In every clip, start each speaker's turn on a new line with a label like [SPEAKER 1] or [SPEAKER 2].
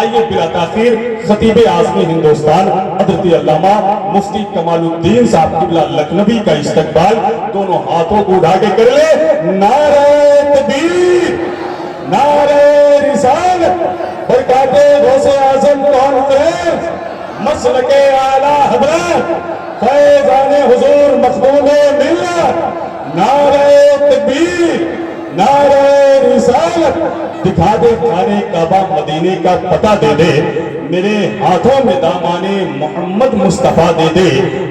[SPEAKER 1] آئیے بلا تاخیر خطیب اعظم ہندوستان حضرت علامہ مفتی کمال الدین صاحب قبلہ لکھنوی کا استقبال دونوں ہاتھوں کو اٹھا کے کر لے. نعرہ تکبیر، نعرہ رسالت، برکات غوث اعظم کانفرنس، مسلک اعلیٰ حضرت، فیضان حضور مخدوم ملت، نعرہ تکبیر، نعرہ رسالت. دکھا دے خانے کعبہ مدینے کا پتہ دے دے، میرے ہاتھوں میں دامان محمد مصطفیٰ دے دے.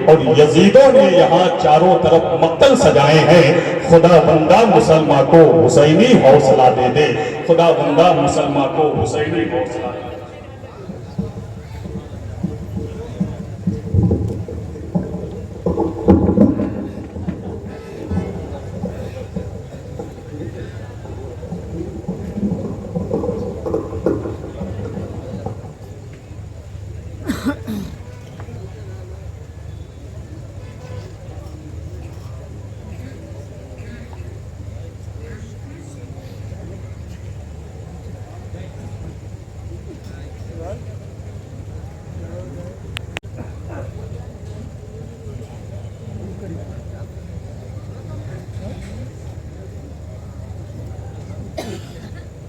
[SPEAKER 1] اور یزیدوں نے یہاں چاروں طرف مقتل سجائے ہیں، خدا بندہ مسلمہ کو حسینی حوصلہ دے دے، خدا بندہ مسلمہ کو حسینی حوصلہ دے دے.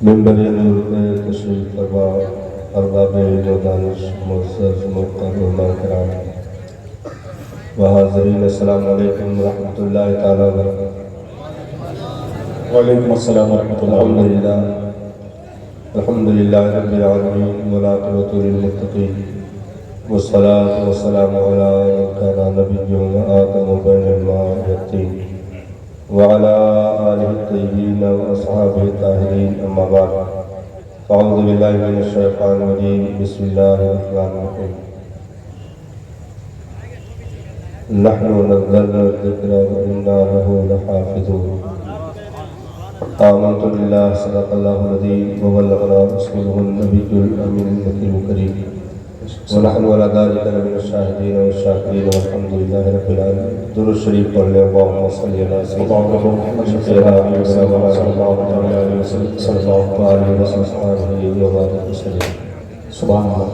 [SPEAKER 2] ممبر نور میں تشریف فرما ارباب علم و دانش معزز محترم کرام و حاضرین، السلام علیکم ورحمۃ اللہ تعالیٰ وبرکاتہ.
[SPEAKER 1] وعلیکم السلام ورحمۃ اللہ.
[SPEAKER 2] الحمدللہ رب العالمین والعاقبۃ للمتقین والصلاة والسلام علی من کان نبی آدم بین الماء والطین وعلى آله الطيبين وأصحابه الطاهرين، أما بعد، فأعوذ بالله من الشيطان الرجيم، بسم الله الرحمن الرحيم. نحن نزلنا الذكر وإنا له لحافظون. آمنت بالله صدق الله العظيم وبلغنا رسوله النبي الأمين المكي الكريم، ونحن على ذلك لمن الشاهدين والشاكرين والحمد لله رب العالمين. درود شریف پڑھ لیں. اللهم صل على سيدنا محمد وعلى آله وصحبه وسلم.
[SPEAKER 1] سبحان اللہ.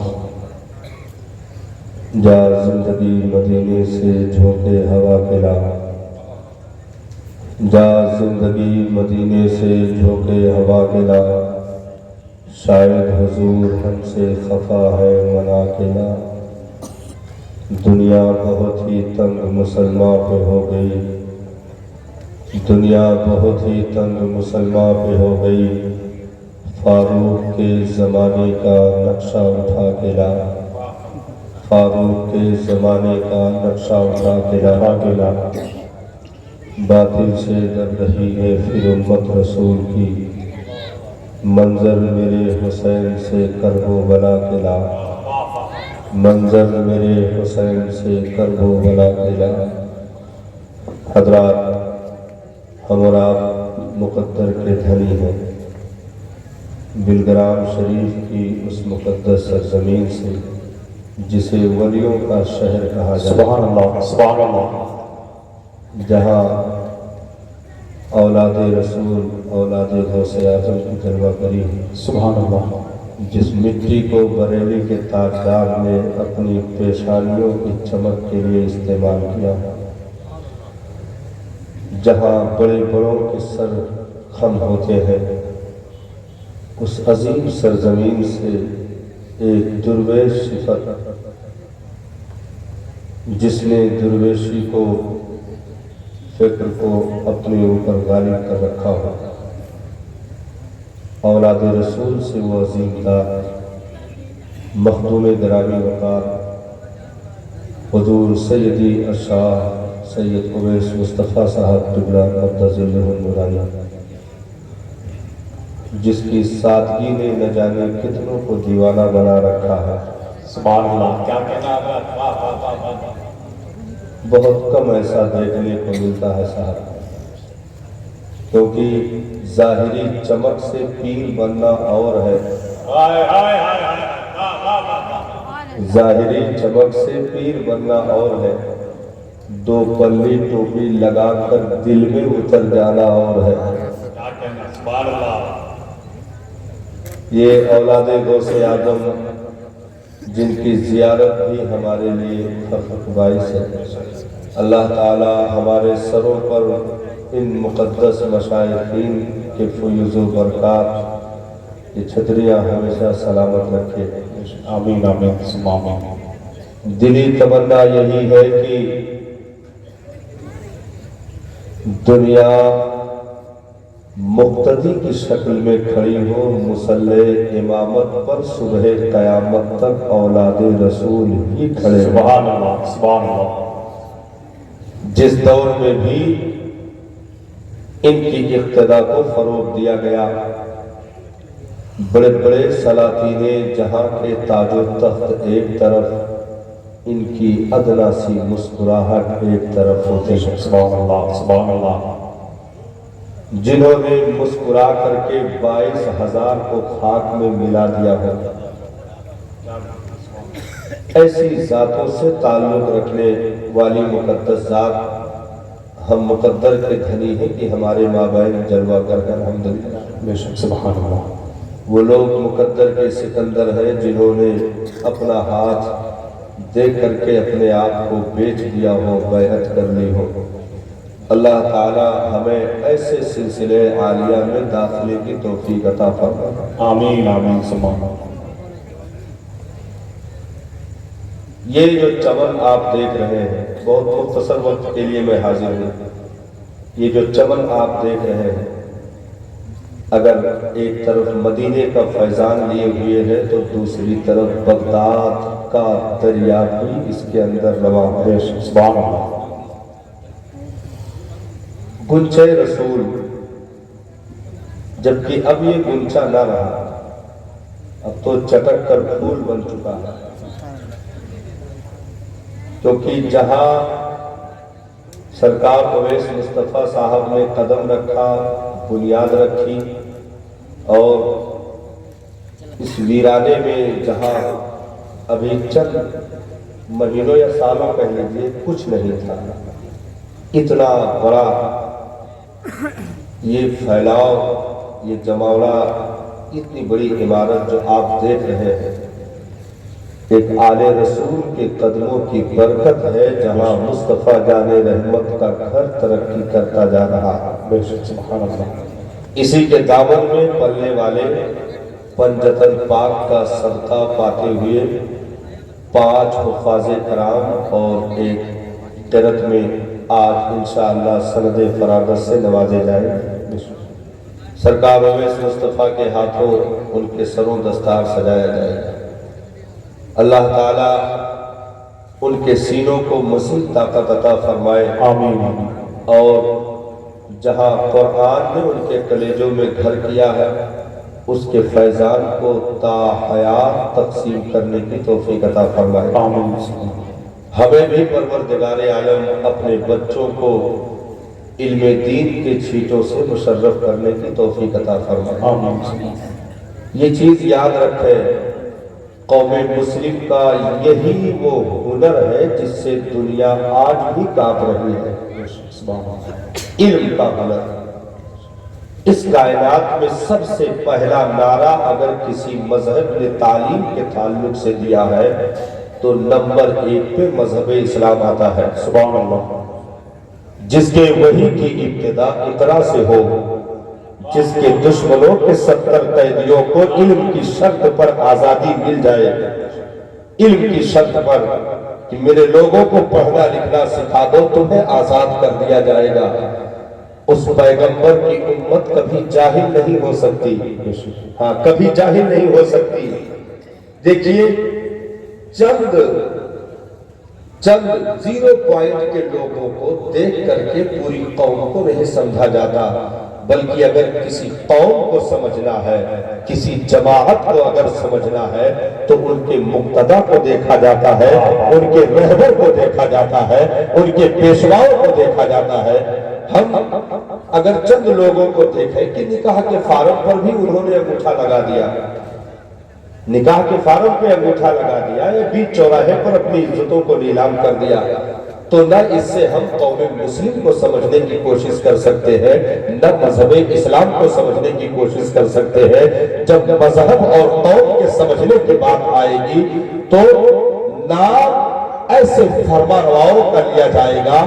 [SPEAKER 2] جا زندگی مدینے سے جھونکے ہوا کھلا، جا زندگی مدینے سے جھونکے ہوا کھلا، شاید حضور ہم سے خفا ہے منا کلا. دنیا بہت ہی تنگ مسلمہ پہ ہو گئی، دنیا بہت ہی تنگ مسلمہ پہ ہو گئی. فاروق کے زمانے کا نقشہ اٹھا کے لا، فاروق کے زمانے کا نقشہ اٹھا کے لا. باطل سے ڈر رہی ہے پھر امت رسول کی، منظر میرے حسین سے کرب و بلا کے لا، منظر میرے حسین سے کرب و بلا کے لا. حضرات، ہم اور آپ مقدر کے دھنی ہیں. بلگرام شریف کی اس مقدس سرزمین سے جسے ولیوں کا شہر کہا جاتا ہے،
[SPEAKER 1] سبحان اللہ، سبحان اللہ،
[SPEAKER 2] جہاں اولاد رسول، اولاد غوث اعظم کی جلوہ گری ہے.
[SPEAKER 1] سبحان اللہ.
[SPEAKER 2] جس مٹی کو بریلی کے تاجدار نے اپنی پیشانیوں کی چمک کے لیے استعمال کیا، جہاں بڑے بڑوں کے سر خم ہوتے ہیں، اس عظیم سرزمین سے ایک درویش صفت جس نے درویشی کو، فکر کو اپنے اوپر غالب کر رکھا ہو، اولاد رسول سے وہ عظیم ذات مخدوم گرامی وقار حضور سیدی اشاہ سید اویس مصطفیٰ صاحب قبلہ قدس ظلہ نورانی، جس کی سادگی نے نہ جانے کتنوں کو دیوانہ بنا رکھا ہے.
[SPEAKER 1] سبحان اللہ. کیا کہنا ہے؟
[SPEAKER 2] بہت کم ایسا دیکھنے کو ملتا ہے صاحب، کیونکہ ظاہری چمک سے پیر بننا اور ہے، ظاہری چمک سے پیر بننا اور ہے، دو پلی ٹوپی لگا کر دل میں اتر جانا اور ہے. یہ اولاد غوث اعظم جن کی زیارت بھی ہمارے لیے فخر کا باعث ہے، اللہ تعالی ہمارے سروں پر ان مقدس مشائخین کے فیوز و برکات یہ چھتریاں ہمیشہ سلامت رکھے۔
[SPEAKER 1] آمین آمین ثم آمین۔
[SPEAKER 2] دلی تمنا یہی ہے کہ دنیا مقتدی کی شکل میں کھڑی ہو، مصلی امامت پر صبح قیامت تک اولاد رسول ہی کھڑے ہوں۔
[SPEAKER 1] سبحان اللہ سبحان اللہ۔
[SPEAKER 2] جس دور میں بھی ان کی اقتدا کو فروغ دیا گیا، بڑے بڑے سلاطین جہاں کے تاج و تخت ایک طرف، ان کی ادنا سی مسکراہٹ ایک طرف ہوتی ہے۔
[SPEAKER 1] سبحان اللہ سبحان اللہ۔
[SPEAKER 2] جنہوں نے مسکرا کر کے 22,000 کو خاک میں ملا دیا ہو، ایسی ذاتوں سے تعلق رکھنے والی مقدس ذات، ہم مقدر کے دھنی ہیں کہ ہمارے مابین جلوہ کر کر الحمدللہ۔
[SPEAKER 1] بے شک سبحان اللہ۔
[SPEAKER 2] وہ لوگ مقدر کے سکندر ہیں جنہوں نے اپنا ہاتھ دے کر کے اپنے آپ کو بیچ دیا ہو، بیعت کر لی ہو۔ اللہ تعالی ہمیں ایسے سلسلے عالیہ میں داخلے کی توفیق عطا فرمائے۔
[SPEAKER 1] آمین آمین ثم آمین۔
[SPEAKER 2] یہ جو چمن آپ دیکھ رہے ہیں، بہت مختصر وقت کے لیے میں حاضر ہوں، یہ جو چمن آپ دیکھ رہے ہیں، اگر ایک طرف مدینے کا فیضان لیے ہوئے ہے تو دوسری طرف بغداد کا دریا بھی اس کے اندر رواں ہے۔
[SPEAKER 1] بے شک سبحان اللہ۔
[SPEAKER 2] گنچے رسول، جبکہ اب یہ گنچا نہ رہا، اب تو چٹک کر پھول بن چکا ہے، کیونکہ جہاں سرکار اویس مصطفیٰ صاحب نے قدم رکھا، بنیاد رکھی، اور اس ویرانے میں جہاں ابھی چند مہینوں یا سالوں پہلے یہ کچھ نہیں تھا، اتنا بڑا یہ پھیلاؤ، یہ جماوڑا، اتنی بڑی عمارت جو آپ دیکھ رہے ہیں، ایک آل رسول کے قدموں کی برکت ہے، جہاں مصطفیٰ جان رحمت کا گھر ترقی کرتا جا رہا ہے۔
[SPEAKER 1] بے شک سبحان اللہ۔
[SPEAKER 2] اسی کے دامن میں پلنے والے پنجتن پاک کا صدقہ پاتے ہوئے 5 حفاظ کرام اور ایک قرت میں آج انشاءاللہ سند فراغت سے نوازے جائیں۔ سرکار اویس مصطفیٰ کے ہاتھوں ان کے سروں دستار سجایا جائے گا۔ اللہ تعالیٰ ان کے سینوں کو مزید طاقت عطا فرمائے،
[SPEAKER 1] آمین آمین۔
[SPEAKER 2] اور جہاں قرآن نے ان کے کلیجوں میں گھر کیا ہے، اس کے فیضان کو تا حیات تقسیم کرنے کی توفیق عطا فرمائے۔
[SPEAKER 1] آمین۔
[SPEAKER 2] ہمیں بھی پروردگار عالم اپنے بچوں کو علم دین کے چھیٹوں سے مشرف کرنے کی توفیق عطا فرمائے۔
[SPEAKER 1] آمین۔
[SPEAKER 2] یہ چیز یاد رکھے، قوم مسلم کا یہی وہ ہنر ہے جس سے دنیا آج بھی کانپ رہی ہے، علم کا ہنر۔ اس کائنات میں سب سے پہلا نعرہ اگر کسی مذہب نے تعلیم کے تعلق سے دیا ہے تو نمبر 1 پہ مذہب اسلام آتا ہے۔
[SPEAKER 1] سبحان اللہ۔
[SPEAKER 2] جس کے وحی کی ابتدا اقرا سے ہو، جس کے دشمنوں کے 70 قیدیوں کو علم کی شرط پر آزادی مل جائے، علم کی شرط پر کہ میرے لوگوں کو پڑھنا لکھنا سکھا دو، تمہیں آزاد کر دیا جائے گا، اس پیغمبر کی امت کبھی جاہل نہیں ہو سکتی۔ ہاں، کبھی جاہل نہیں ہو سکتی۔ دیکھیے، چند 0 پوائنٹ کے لوگوں کو دیکھ کر کے پوری قوم کو نہیں سمجھا جاتا، بلکہ اگر کسی قوم کو سمجھنا ہے، کسی جماعت کو اگر سمجھنا ہے تو ان کے مقتدا کو دیکھا جاتا ہے، ان کے رہبر کو دیکھا جاتا ہے، ان کے پیشواؤں کو دیکھا جاتا ہے۔ ہم اگر چند لوگوں کو دیکھیں کہ نکاح کے فارم پر بھی انہوں نے انگوٹھا لگا دیا، نکاح کے فارم پہ انگوٹھا لگا دیا، یا بیچ چوراہے پر اپنی عزتوں کو نیلام کر دیا، تو نہ اس سے ہم قوم مسلم کو سمجھنے کی کوشش کر سکتے ہیں، نہ مذہب اسلام کو سمجھنے کی کوشش کر سکتے ہیں۔ جب مذہب اور قوم کے سمجھنے کی بات آئے گی تو نام ایسے فرمانواؤں کا لیا جائے گا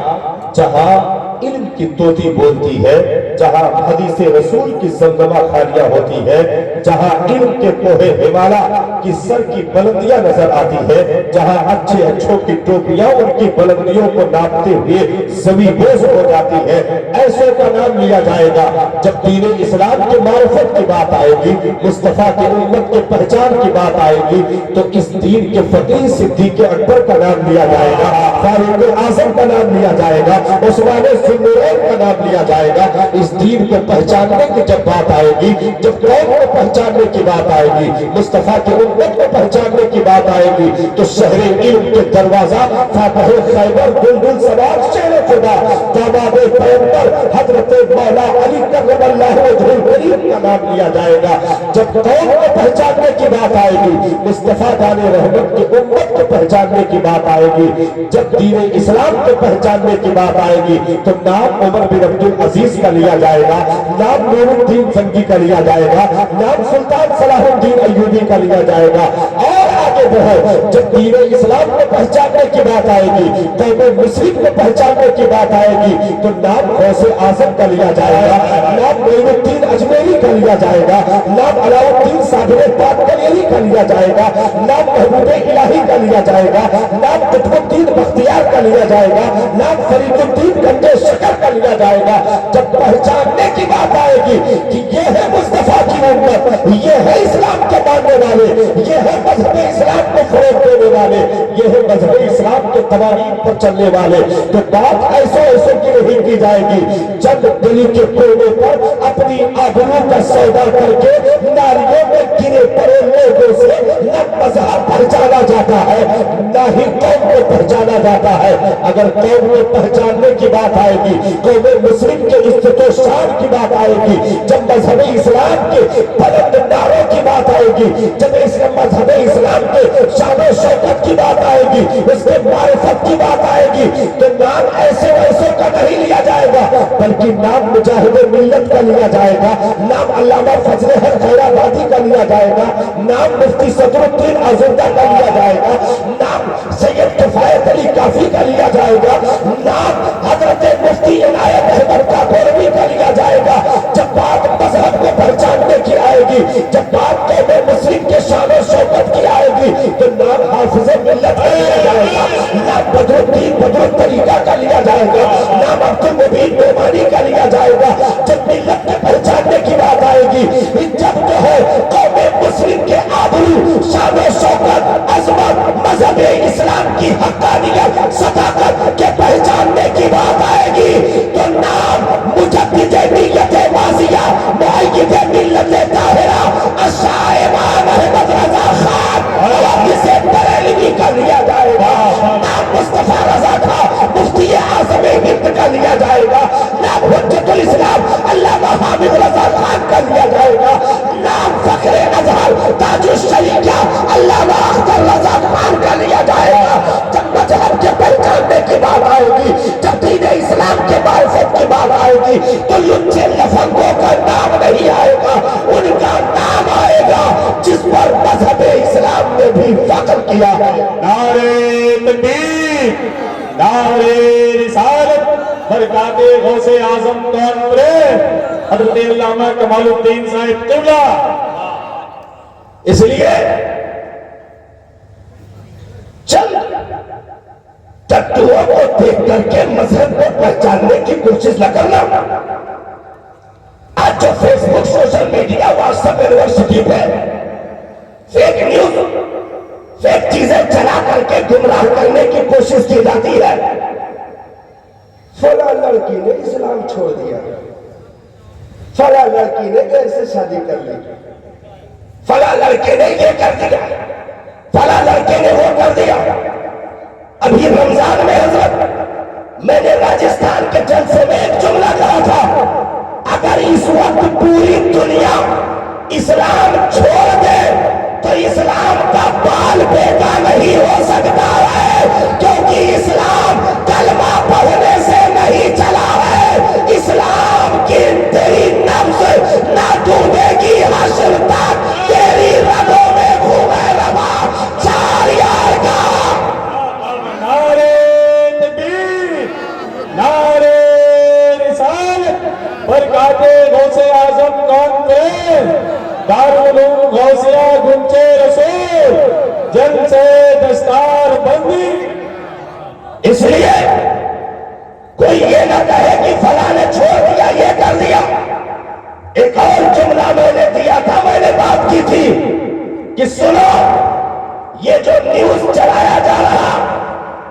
[SPEAKER 2] جہاں علم کی طوطی بولتی ہے، جہاں حدیث رسول کی زمزمہ خالیہ ہوتی ہے، جہاں علم کے کوہ ہمالا کی سر کی بلندیاں نظر آتی ہے، جہاں اچھے اچھوں کی ٹوپیاں ان کی بلندیوں کو ناپتے ہوئے زمیں بوس ہو جاتی ہے، ایسوں کا نام لیا جائے گا۔ جب دین اسلام کے معرفت کی بات آئے گی، مصطفیٰ کی امت کے پہچان کی بات آئے گی، تو اس دین کے فقیر صدیق اکبر کا نام لیا جائے گا، فاروق اعظم کا نام لیا جائے گا، عثمان ذوالنورین کا نام لیا جائے گا۔ اس دین کو پہچاننے کی جب بات آئے گی، جب قوم کو پہچاننے کی بات آئے گی، مصطفیٰ کی امت کو پہچاننے کی بات آئے گی، تو شہر علم کے دروازہ فاتح خیبر بلبل سراج شیر خدا داماد پیغمبر حضرت مولا علی کرم اللہ وجہہ الکریم کا نام لیا جائے گا۔ جب قوم کو پہچاننے کی بات آئے گی، مصطفیٰ دان رحمت کی امت کو پہچاننے کی بات آئے گی، جب دین اسلام کو پہچاننے کی بات آئے گی، تو نام عمر بن عبد العزیز کا لیا جائے گا، نام نور الدین زنگی کا لیا جائے گا، نام سلطان صلاح الدین ایوبی کا لیا جائے گا۔ اور آگے بڑھو، جب دین اسلام کو پہچاننے کی بات آئے گی، قوم مسلم کو پہچاننے کی بات آئے گی، تو نام غوث اعظم کا لیا جائے گا، نام معین الدین اجمیری کا لیا جائے گا، نام علاء الدین صابر پاکپریری کا لیا جائے گا، نام محبوب الہی کا لیا جائے گا، نام قطب الدین بختیار کا لیا جائے گا، نام فرید الدین گنجے شکر کا لیا جائے گا۔ جب پہچاننے کی بات آئے گی کہ یہ ہے مصطفیٰ کی امت، یہ ہے اسلام کے ماننے والے، یہ ہے مذہب اسلام کو فروغ دینے والے، یہ ہے مذہب اسلام کے قوانین پر چلنے والے، تو بات ایسے ایسے کی نہیں کی جائے گی۔ جب دلی کے کونے پر اپنی آبرو کا سودا کر کے ناریوں میں گرے پڑے لوگوں سے نہ مذہب پہچانا جاتا ہے، نہ ہی قوم کو پہچانا جاتا ہے۔ اگر قوم کو پہچاننے کی بات آئے گی، قوم مسلم کے عزت و شان کی بات آئے گی، جب مذہب اسلام کے بلند نعروں کی بات آئے گی، جب اس مذہب اسلام کے شان و شوکت کی بات آئے گی، اس کے معرفت کی بات آئے گی، تو نام ایسے ویسے کا نہیں لیا جائے گا، بلکہ نام مجاہد ملت کا لیا جائے گا، نام علامہ فضل حق خیر آبادی کا لیا جائے گا، نام مفتی صدر الدین آزردہ کا لیا جائے گا، نام سید کفایت علی کافی کا لیا جائے گا، نام حضرت مفتی عنایت احمد کاکوروی کا لیا جائے گا۔ جب بات مذہب کو پہچاننے کی آئے گی، جب بات قوم مسلم کے شان و شوکت کی آئے گی، تو نام حافظ ملت کا لیا جائے گا، نام بدر الدین بدر الطریقہ کا لیا جائے گا، نام عبد المبین بیمانی کا لیا جائے گا۔ جب ملت کے پہچاننے کی بات آئے گی، جب جو ہے قوم مسلم کے آبرو شان و شوکت عظمت مذہب اسلام کی حقانیت صداقت کے پہچاننے کی بات آئے گی، تو نام مجدد نیت ماضیہ معید ملت طاہرہ الشاہ امام احمد رضا خان جسے بریلوی کا لیا جائے گا، نام مصطفیٰ رضا خان مفتی اعظم ہند کا لیا جائے گا، نام حجت الاسلام علامہ حامد رضا خان کا لیا جائے گا، نام فخر ازہر تاج الشریعہ علامہ اختر رضا خان کا لیا جائے گا۔ جب مذہب کے پہچاننے کی بات آئے گی، جب دین اسلام کے معرفت کی بات آئے گی، تو لچے لفنگوں کا نام نہیں آئے گا، ان کا نام آئے گا جس پر مذہب اسلام نے بھی فخر کیا ہے۔
[SPEAKER 1] نعرے تکبیر، نعرے رسالت، برکات غوث اعظم کانفرنس حضرت علامہ کمال الدین صاحب قبلہ۔
[SPEAKER 2] اس لیے چل تتووں کو دیکھ کر کے مذہب کو پہچاننے کی کوشش نہ کرنا۔ آج جو Facebook social media WhatsApp university پہ فیک نیوز فیک چیزیں چلا کر کے گمراہ کرنے کی کوشش کی جاتی ہے، فلاں لڑکی نے اسلام چھوڑ دیا، فلاں لڑکی نے غیر سے شادی کر لی، فلاں لڑکے نے یہ کر دیا، فلاں لڑکے نے وہ کر دیا۔ ابھی رمضان میں حضرت میں نے راجستھان کے جلسے میں ایک جملہ کہا تھا، اگر اس وقت پوری دنیا اسلام چھوڑ دے تو اسلام کا بال بیٹا نہیں ہو سکتا ہے، کیونکہ اسلام کلمہ
[SPEAKER 1] جلسے دستار بندی.
[SPEAKER 3] اس لیے کوئی یہ نہ کہے کہ فلاں نے چھوڑ دیا یہ کر دیا. ایک اور جملہ میں نے دیا تھا, میں نے بات کی تھی کہ سنو, یہ جو نیوز چلایا جا رہا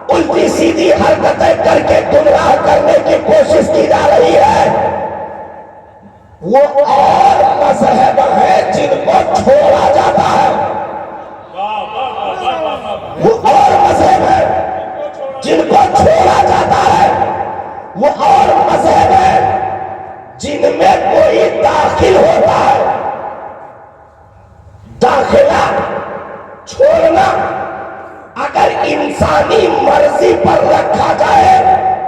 [SPEAKER 3] الٹی سیدھی حرکتیں کر کے گمراہ کرنے کی کوشش کی جا رہی ہے, وہ اور مذہب ہے جن کو چھوڑا جاتا ہے. وہ اور مذہب ہے جن کو چھوڑا جاتا ہے. وہ اور مذہب ہے جن میں کوئی داخل ہوتا ہے. داخلہ چھوڑنا اگر انسانی مرضی پر رکھا جائے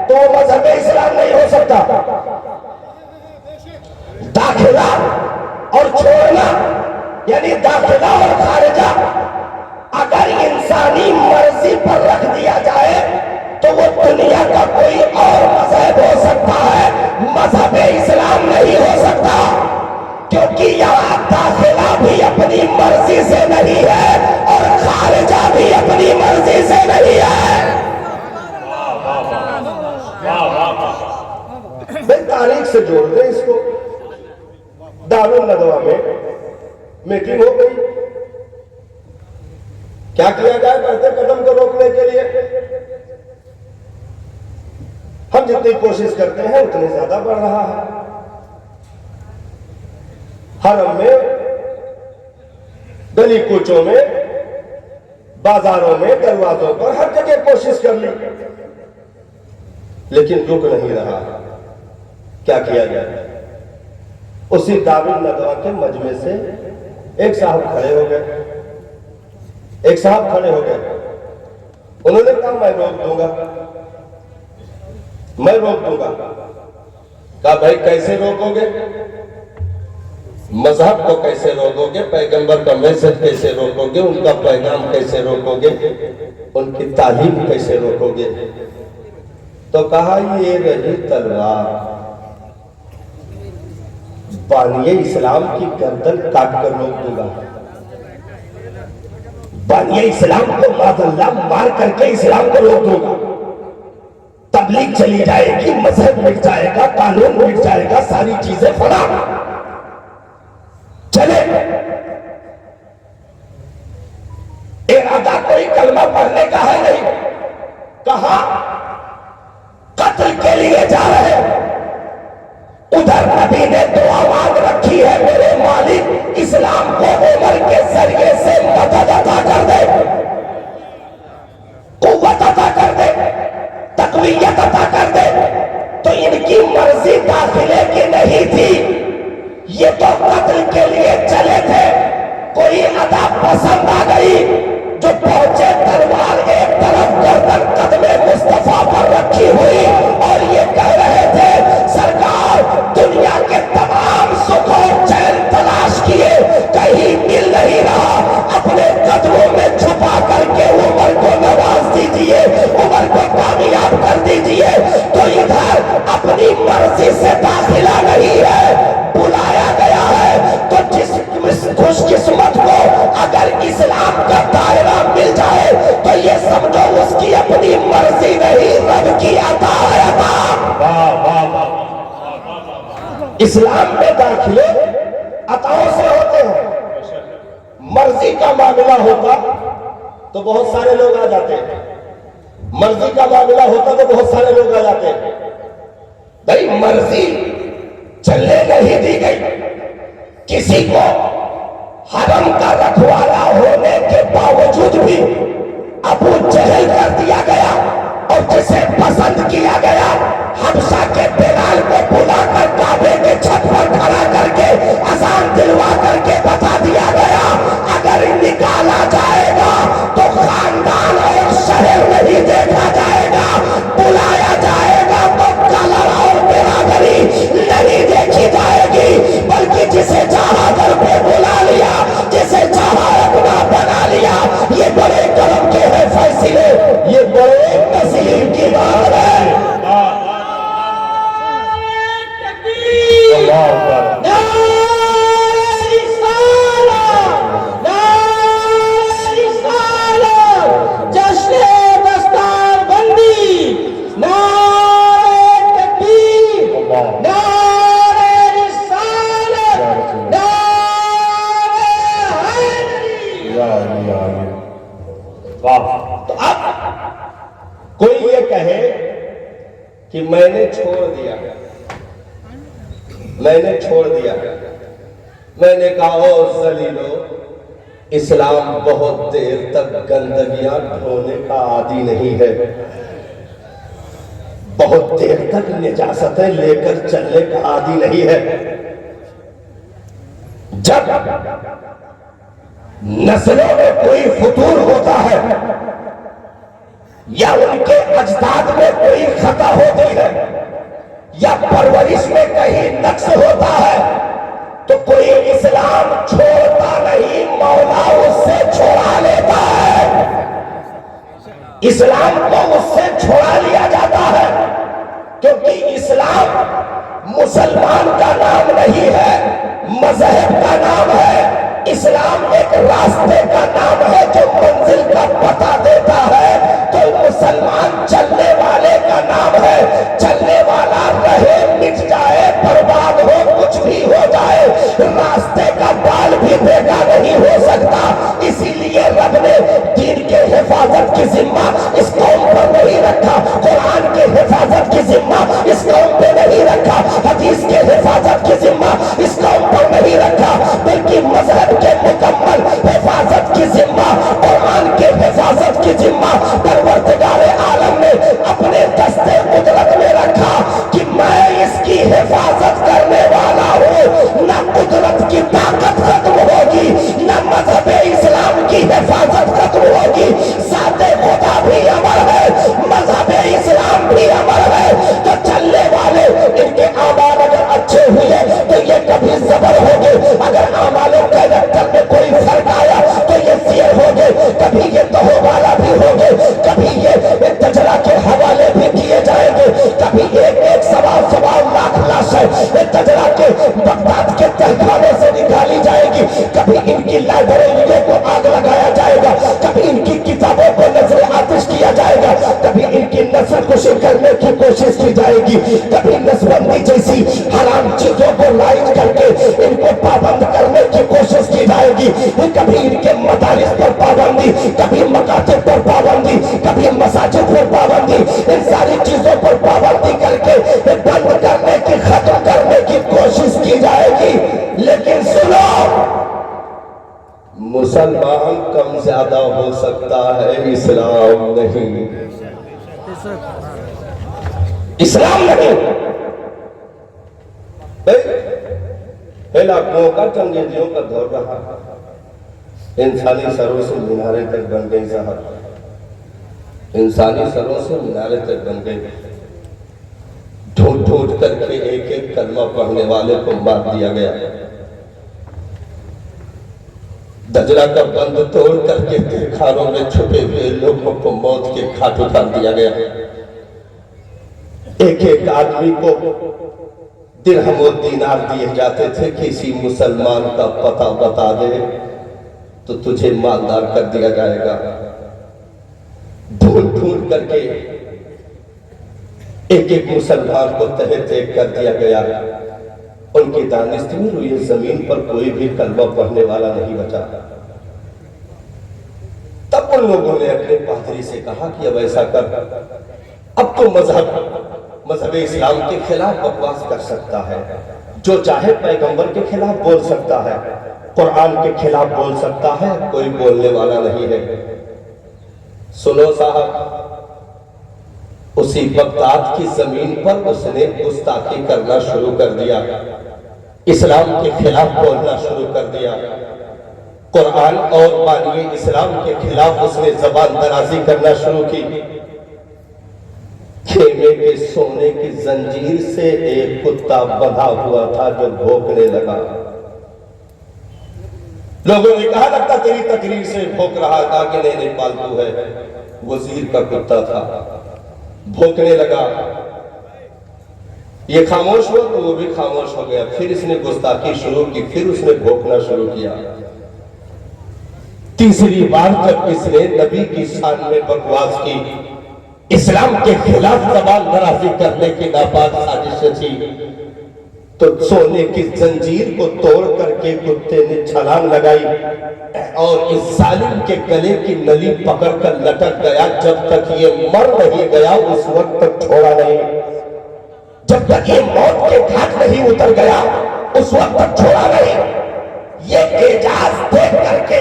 [SPEAKER 3] تو مذہب اسلام نہیں ہو سکتا. داخلہ اور چھوڑنا یعنی داخلہ اور خارجہ اگر انسانی مرضی پر رکھ دیا جائے تو وہ دنیا کا کوئی اور مذہب ہو سکتا ہے, مذہب اسلام نہیں ہو سکتا. کیونکہ یہاں داخلہ بھی اپنی مرضی سے نہیں ہے اور خارجہ بھی اپنی مرضی سے نہیں ہے.
[SPEAKER 2] بھائی تاریخ سے جوڑ دیں اس کو. دارالندوا میں میٹنگ ہو گئی, کیا کیا جائے بڑھتے قدم کو روکنے کے لیے؟ ہم جتنی کوشش کرتے ہیں اتنی زیادہ بڑھ رہا ہے. حرم میں, گلی کوچوں میں, بازاروں میں, دروازوں پر ہر جگہ کوشش کر لی لیکن رک نہیں رہا. کیا کیا جائے؟ اسی دارالندوا کے مجمع سے ایک صاحب کھڑے ہو گئے. انہوں نے کہا میں روک دوں گا. کہا بھائی کیسے روکو گے؟ مذہب کو کیسے روکو گے؟ پیغمبر کا میسج کیسے روکو گے؟ ان کا پیغام کیسے روکو گے؟ ان کی تعلیم کیسے روکو گے؟ تو کہا یہ رہی تلوار, بانی اسلام کی گردن کاٹ کر روک دوں گا.
[SPEAKER 3] بانی اسلام کو معاذ اللہ مار کر کے اسلام کو روک دوں گا. تبلیغ چلی جائے گی, مذہب مٹ جائے گا, قانون مٹ جائے گا, ساری چیزیں فنا چلے. ارادہ کوئی کلمہ پڑھنے کا ہے نہیں. کہا قتل کے لیے جا رہے, ادھر نبی نے دعا مانگ رکھی ہے میرے مالک اسلام کو عمر کے ذریعے سے مدد عطا کر دے, قوت عطا کر دے, تقویت عطا کر دے. تو ان کی مرضی داخلے کی نہیں تھی, یہ تو قتل کے لیے چلے تھے. کوئی ادا پسند آ گئی جو پہنچے, تلوار ایک طرف گردن قدم مصطفیٰ پر رکھی ہوئی اور یہ کہہ رہے تھے سرکار دنیا کے تمام سکھ اور چین تلاش کیے کہیں مل نہیں رہا, اپنے قدموں میں چھپا کر کے عمر کو نواز دیجیے, عمر کو کامیاب کر دیجیے. تو ادھر اپنی مرضی سے داخلہ نہیں ہے, بلایا گیا ہے. تو جس خوش قسمت کو اگر اسلام کا دائرہ مل جائے تو یہ سمجھو اس کی اپنی مرضی نہیں, رب کی عطا ہے. عطا اسلام میں داخلے عطاؤں سے ہوتے ہیں. مرضی کا معاملہ ہوتا تو بہت سارے لوگ آ جاتے ہیں. مرضی کا معاملہ ہوتا تو بہت سارے لوگ آ جاتے ہیں. بھائی مرضی چلنے نہیں دی گئی. کسی کو حرم کا رکھوالا ہونے کے باوجود بھی ابو جہل کر دیا گیا, اور جسے پسند کیا گیا حبشہ کے بلال کو بلا کر کعبے کے چھت پر کھڑا کر کے اذان دلوا کر کے بتا دیا گیا اگر نکالا جائے گا تو خاندان اور شہر نہیں دیکھا جائے گا, بلایا جائے گا تو کلر اور برادری نہیں دیکھی جائے گی, بلکہ جسے چاہا گھر پہ بلا لیا, جسے چاہا اپنا بنا لیا. یہ بڑے کرم کے ہیں فیصلے, یہ بڑے نصیب کی بات ہے.
[SPEAKER 1] اللہ اکبر.
[SPEAKER 3] نعرہ میں نے چھوڑ دیا، میں نے چھوڑ دیا، میں نے کہا او ذلیلو، اسلام بہت دیر تک گندگیاں ڈھونے کا عادی نہیں ہے، بہت دیر تک نجاستیں لے کر چلنے کا عادی نہیں ہے۔ جب نسلوں میں کوئی فتور ہوتا ہے یا ان کے اجداد میں کوئی خطا ہوتی ہے یا پرورش میں کہیں نقص ہوتا ہے تو کوئی اسلام چھوڑتا نہیں، مولا اس سے چھوڑا لیتا ہے، اسلام کو اس سے چھوڑا لیا جاتا ہے، کیونکہ اسلام مسلمان کا نام نہیں ہے، مذہب کا نام ہے، اسلام ایک راستے کا نام ہے جو منزل کا پتہ دیتا ہے، تو مسلمان چلنے والے کا نام ہے، چلنے والا رہے مٹ جائے برباد ہو کچھ بھی ہو جائے، راستے کا بال بھی دیکھا نہیں ہو سکتا، اسی لیے رب نے دین کے حفاظت کی ذمہ اس قوم پر نہیں رکھا، قرآن کے حفاظت کی ذمہ اس قوم پہ نہیں رکھا، حدیث کے حفاظت کی ذمہ اس قوم پر نہیں رکھا، بلکہ مذہب کے مکمل حفاظت کی ذمہ، قرآن کے حفاظت کی ذمہ پروردگار عالم نے اپنے دستے قدرت میں رکھا کہ میں اس کی حفاظت کرنے والا ہوں، نہ قدرت کی طاقت ختم ہوگی، نہ مذہب اسلام کی حفاظت ختم ہوگی، ذات خدا بھی امر ہے، مذہب اسلام بھی امر ہے، تو چلنے والے ان کے اعمال اگر اچھے ہوئے تو یہ کبھی زبر ہوگے، اگر اعمالوں کے رفتار میں کوئی فرق آیا تو یہ فیر ہوگے، کبھی یہ تہو والا بھی ہوگے، کبھی یہ تجرا کے حوالے بھی کیے جائیں گے، کبھی ایک ایک سوال لاکھ لاشیں تجرا کے بغداد کے تہخانے سے نکالی جائے گی، کبھی ان کی لائبریریوں کو آگ لگایا جائے گا، کبھی ان کی کتابوں کو نظر آتش کیا جائے گا، کبھی ان کی نسل کشی کرنے کی کوشش کی جائے گی، کبھی نسبندی جیسی حرام چیزوں کو لائٹ کر کے ان کو پابند کرنے کی کوشش کی جائے گی، کبھی ان کے مدارس پر پابندی، کبھی مکاتب پر پابندی، کبھی مساجد پر پابندی، ان ساری چیزوں پر پابندی کر کے بند کرنے کی، ختم کرنے کی کوشش کی جائے گی، لیکن سنو، مسلمان کم زیادہ ہو سکتا ہے، اسلام نہیں، اسلام نہیں۔ علاقوں کا چنگیزیوں کا دور رہا، انسانی سروں سے مینارے تک بن گئی صاحب، انسانی سروں سے مینارے تک بن گئی، ڈھونڈ ڈھونڈ کر کے ایک ایک کلمہ پڑھنے والے کو مار دیا گیا، دجلہ کا بند توڑ کر کے تہخانوں میں چھپے ہوئے لوگوں کو موت کے گھاٹ اتار دیا گیا، ایک ایک آدمی کو درہم و دینار دیے جاتے تھے، کسی مسلمان کا پتہ بتا دے تو تجھے مالدار کر دیا جائے گا، ڈھونڈ ڈھونڈ کر کے ایک ایک مسلمان کو تہہ تیگ کر دیا گیا، ان کی دانست میں روئے زمین پر کوئی بھی کلمہ پڑھنے والا نہیں بچا۔ تب ان لوگوں نے اپنے پادری سے کہا کہ اب ایسا کر، اب تو مذہب اسلام کے خلاف بکواس کر سکتا ہے، جو چاہے پیغمبر کے خلاف بول سکتا ہے، قرآن کے خلاف بول سکتا ہے، کوئی بولنے والا نہیں ہے۔ سنو صاحب، اسی بغداد کی زمین پر اس نے گستاخی کرنا شروع کر دیا، اسلام کے خلاف بولنا شروع کر دیا، قرآن اور بانی اسلام کے خلاف اس نے زبان درازی کرنا شروع کی۔ خیمے کے سونے کی زنجیر سے ایک کتا بندھا ہوا تھا جو بھونکنے لگا، لوگوں نے کہا لگتا تیری تقریر سے بھونک رہا تھا، کہ نہیں پالتو ہے، وزیر کا کتا تھا، بھونکنے لگا، یہ خاموش ہوا تو وہ بھی خاموش ہو گیا، پھر اس نے گستاخی شروع کی، پھر اس نے بھونکنا شروع کیا، تیسری بار جب اس نے نبی کی شان میں بکواس کی، اسلام کے خلاف زبان درازی کرنے کی ناپاک سازش تھی، تو سونے کی زنجیر کو توڑ کر کے کتے نے چھلانگ لگائی اور اس ظالم کے گلے کی نلی پکڑ کر لٹک گیا، جب تک یہ مر نہیں گیا اس وقت تک چھوڑا نہیں۔ جب تک یہ موت کے گھاٹ نہیں اتر گیا اس وقت تک چھوڑا نہیں. یہ اعجاز دیکھ کر کے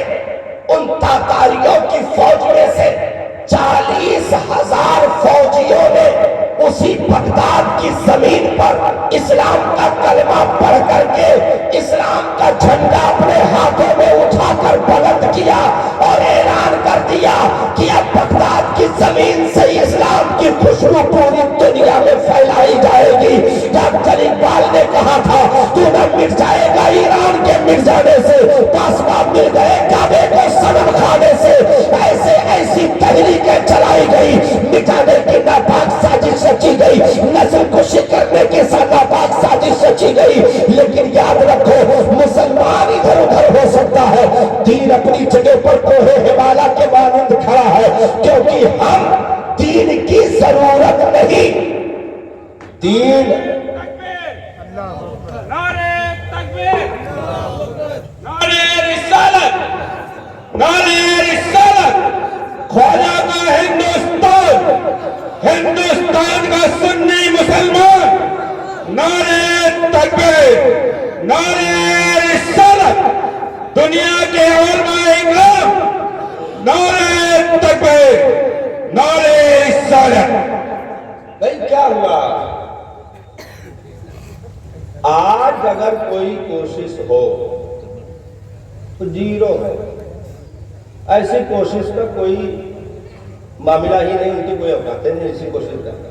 [SPEAKER 3] ان تاتاریوں کی فوج میں سے 40,000 فوجیوں نے اسی بغداد کی زمین پر اسلام کا کلمہ پڑھ کر کے اسلام کا جھنڈا اپنے ہاتھوں میں اٹھا کر بلند کیا اور اعلان کر دیا کہ اب بغداد کی زمین سے اسلام کی خوشبو پوری دنیا میں پھیلائی جائے گی. ڈاکٹر اقبال نے کہا تھا تو نہ مٹ جائے گا ایران کے مٹ جانے سے، پاسبان مل گئے کعبے کو صنم کھانے سے. ایسے ایسی تحریکیں چلائی گئی، مٹانے کی ناپاک سازش رچی گئی، نسل کشی کرنے کے ساتھ ناپاک سازش رچی گئی. لیکن یاد رکھو مسلمان ادھر ادھر ہو سکتا ہے، دین اپنی جگہ پر کوہ ہمالا کے مانند کھڑا ہے، کیونکہ ہم دین کی ضرورت نہیں. دین
[SPEAKER 4] نعرے تکبیر، نعرے رسالت، نعرے رسالت. خواجہ کا ہندوستان، ہندوستان کا سنی مسلمان. نعرے تکبیر، نعرے رسالت. دنیا کے علماء اکرام، نعرے تکبیر، نعرے رسالت.
[SPEAKER 3] بھئی کیا ہوا؟ آج اگر کوئی کوشش ہو تو زیرو ہے. ایسی کوشش کا کوئی معاملہ ہی نہیں، ان کی کوئی اوقات نہیں ایسی کوشش کرنا.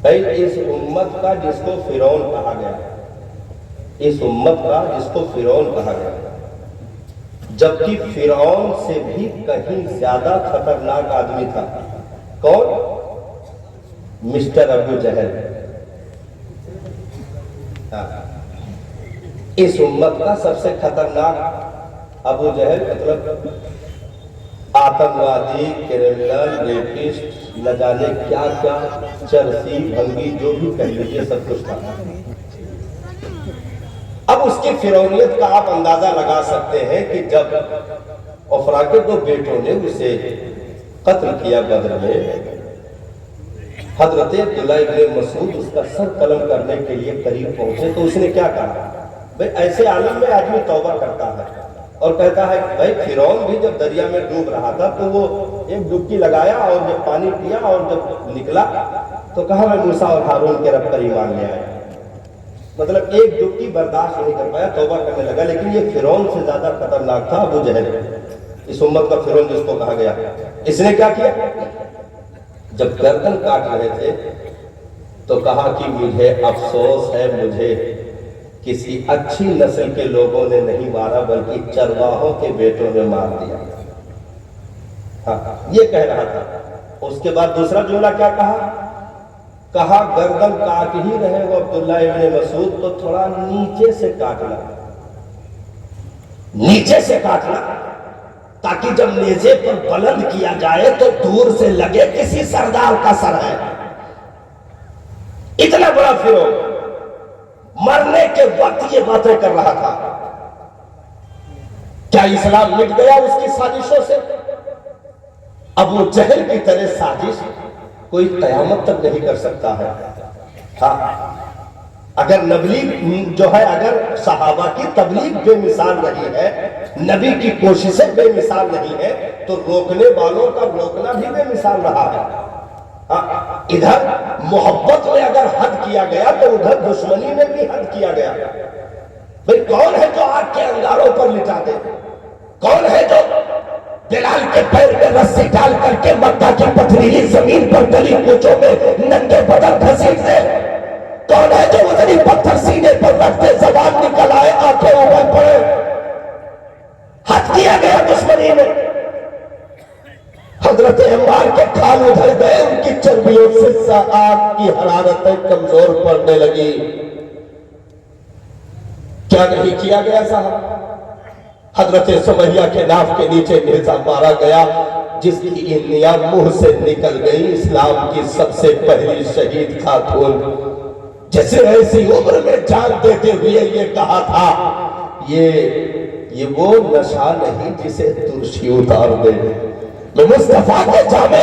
[SPEAKER 3] بھئی اس امت کا جس کو فرعون کہا گیا، اس امت کا جس کو فرعون کہا گیا، جبکہ فرعون سے بھی کہیں زیادہ خطرناک آدمی تھا. کون؟ مسٹر ابو جہل. اس امت کا سب سے خطرناک ابو جہل، مطلب آتنوادی، کرمنل، ریپسٹ، نہ جانے کیا کیا، چرسی، بھنگی، جو بھی کہہ لیجیے سب کچھ تھا. اب اس کی فرعونیت کا آپ اندازہ لگا سکتے ہیں کہ جب عفرا کے 2 بیٹوں نے اسے قتل کیا بدر میں، حضرت عبداللہ ابن مسعود اس کا سر قلم کرنے کے لیے قریب پہنچے تو اس نے کیا کہا؟ بھئی ایسے عالم میں آدمی توبہ کرتا ہے اور کہتا ہے بھئی فرعون بھی جب دریا میں ڈوب رہا تھا تو وہ ایک ڈبکی لگایا اور جب پانی پیا اور جب نکلا تو کہا میں موسیٰ اور ہارون کے رب پر ایمان لے آیا. مطلب ایک ڈبکی برداشت نہیں کر پایا، توبہ کرنے لگا. لیکن یہ فرعون سے زیادہ خطرناک تھا ابو جہل، اس امت کا فرعون جس کو کہا گیا. اس نے کیا کیا؟ جب گردن کاٹ رہے تھے تو کہا کہ مجھے افسوس ہے، مجھے کسی اچھی نسل کے لوگوں نے نہیں مارا بلکہ چرواہوں کے بیٹوں نے مار دیا. ہاں یہ کہہ رہا تھا. اس کے بعد دوسرا جملہ کیا کہا؟ کہا گردن کاٹ ہی رہے وہ عبداللہ ابن مسعود تو تھوڑا نیچے سے کاٹنا، نیچے سے کاٹنا، تاکہ جب نیزے پر بلند کیا جائے تو دور سے لگے کسی سردار کا سر ہے. اتنا بڑا فرعون مرنے کے وقت یہ باتیں کر رہا تھا. کیا اسلام مٹ گیا اس کی سازشوں سے؟ ابو جہل کی طرح سازش کوئی قیامت تک نہیں کر سکتا ہے. ہاں اگر نبی جو ہے، اگر صحابہ کی تبلیغ بے مثال رہی ہے، نبی کی کوششیں بے مثال نہیں ہے، تو روکنے والوں کا روکنا بھی بے مثال رہا ہے. ادھر محبت میں اگر حد کیا گیا تو ادھر دشمنی میں بھی حد کیا گیا. بھئی کون ہے جو آگ کے انگاروں پر لٹا دے؟ کون ہے جو بلال کے پیر میں رسی ڈال کر کے مکہ کی پتھریلی زمین پر گلی کوچوں میں ننگے بدن گھسیٹ دے؟ کون ہے جو وزنی پتھر سینے پر رکھتے زبان نکل آئے آنکھیں اوپر پڑے؟ حد کیا گیا دشمنی میں. حضرت عمار کے کھال ادھر گئے، ان کی چربیوں سے آگ کی حرارتیں کمزور پڑنے لگی. کیا نہیں کیا گیا صاحب؟ حضرت سمیہ کے ناف کے نیچے نیزہ مارا گیا، جس کی انیاں منہ سے نکل گئی. اسلام کی سب سے پہلی شہید خاتون، جسے ایسی عمر میں جان دیتے ہوئے یہ کہا تھا یہ وہ نشہ نہیں جسے ترشی اتار دے. میں مصطفیٰ کے جامع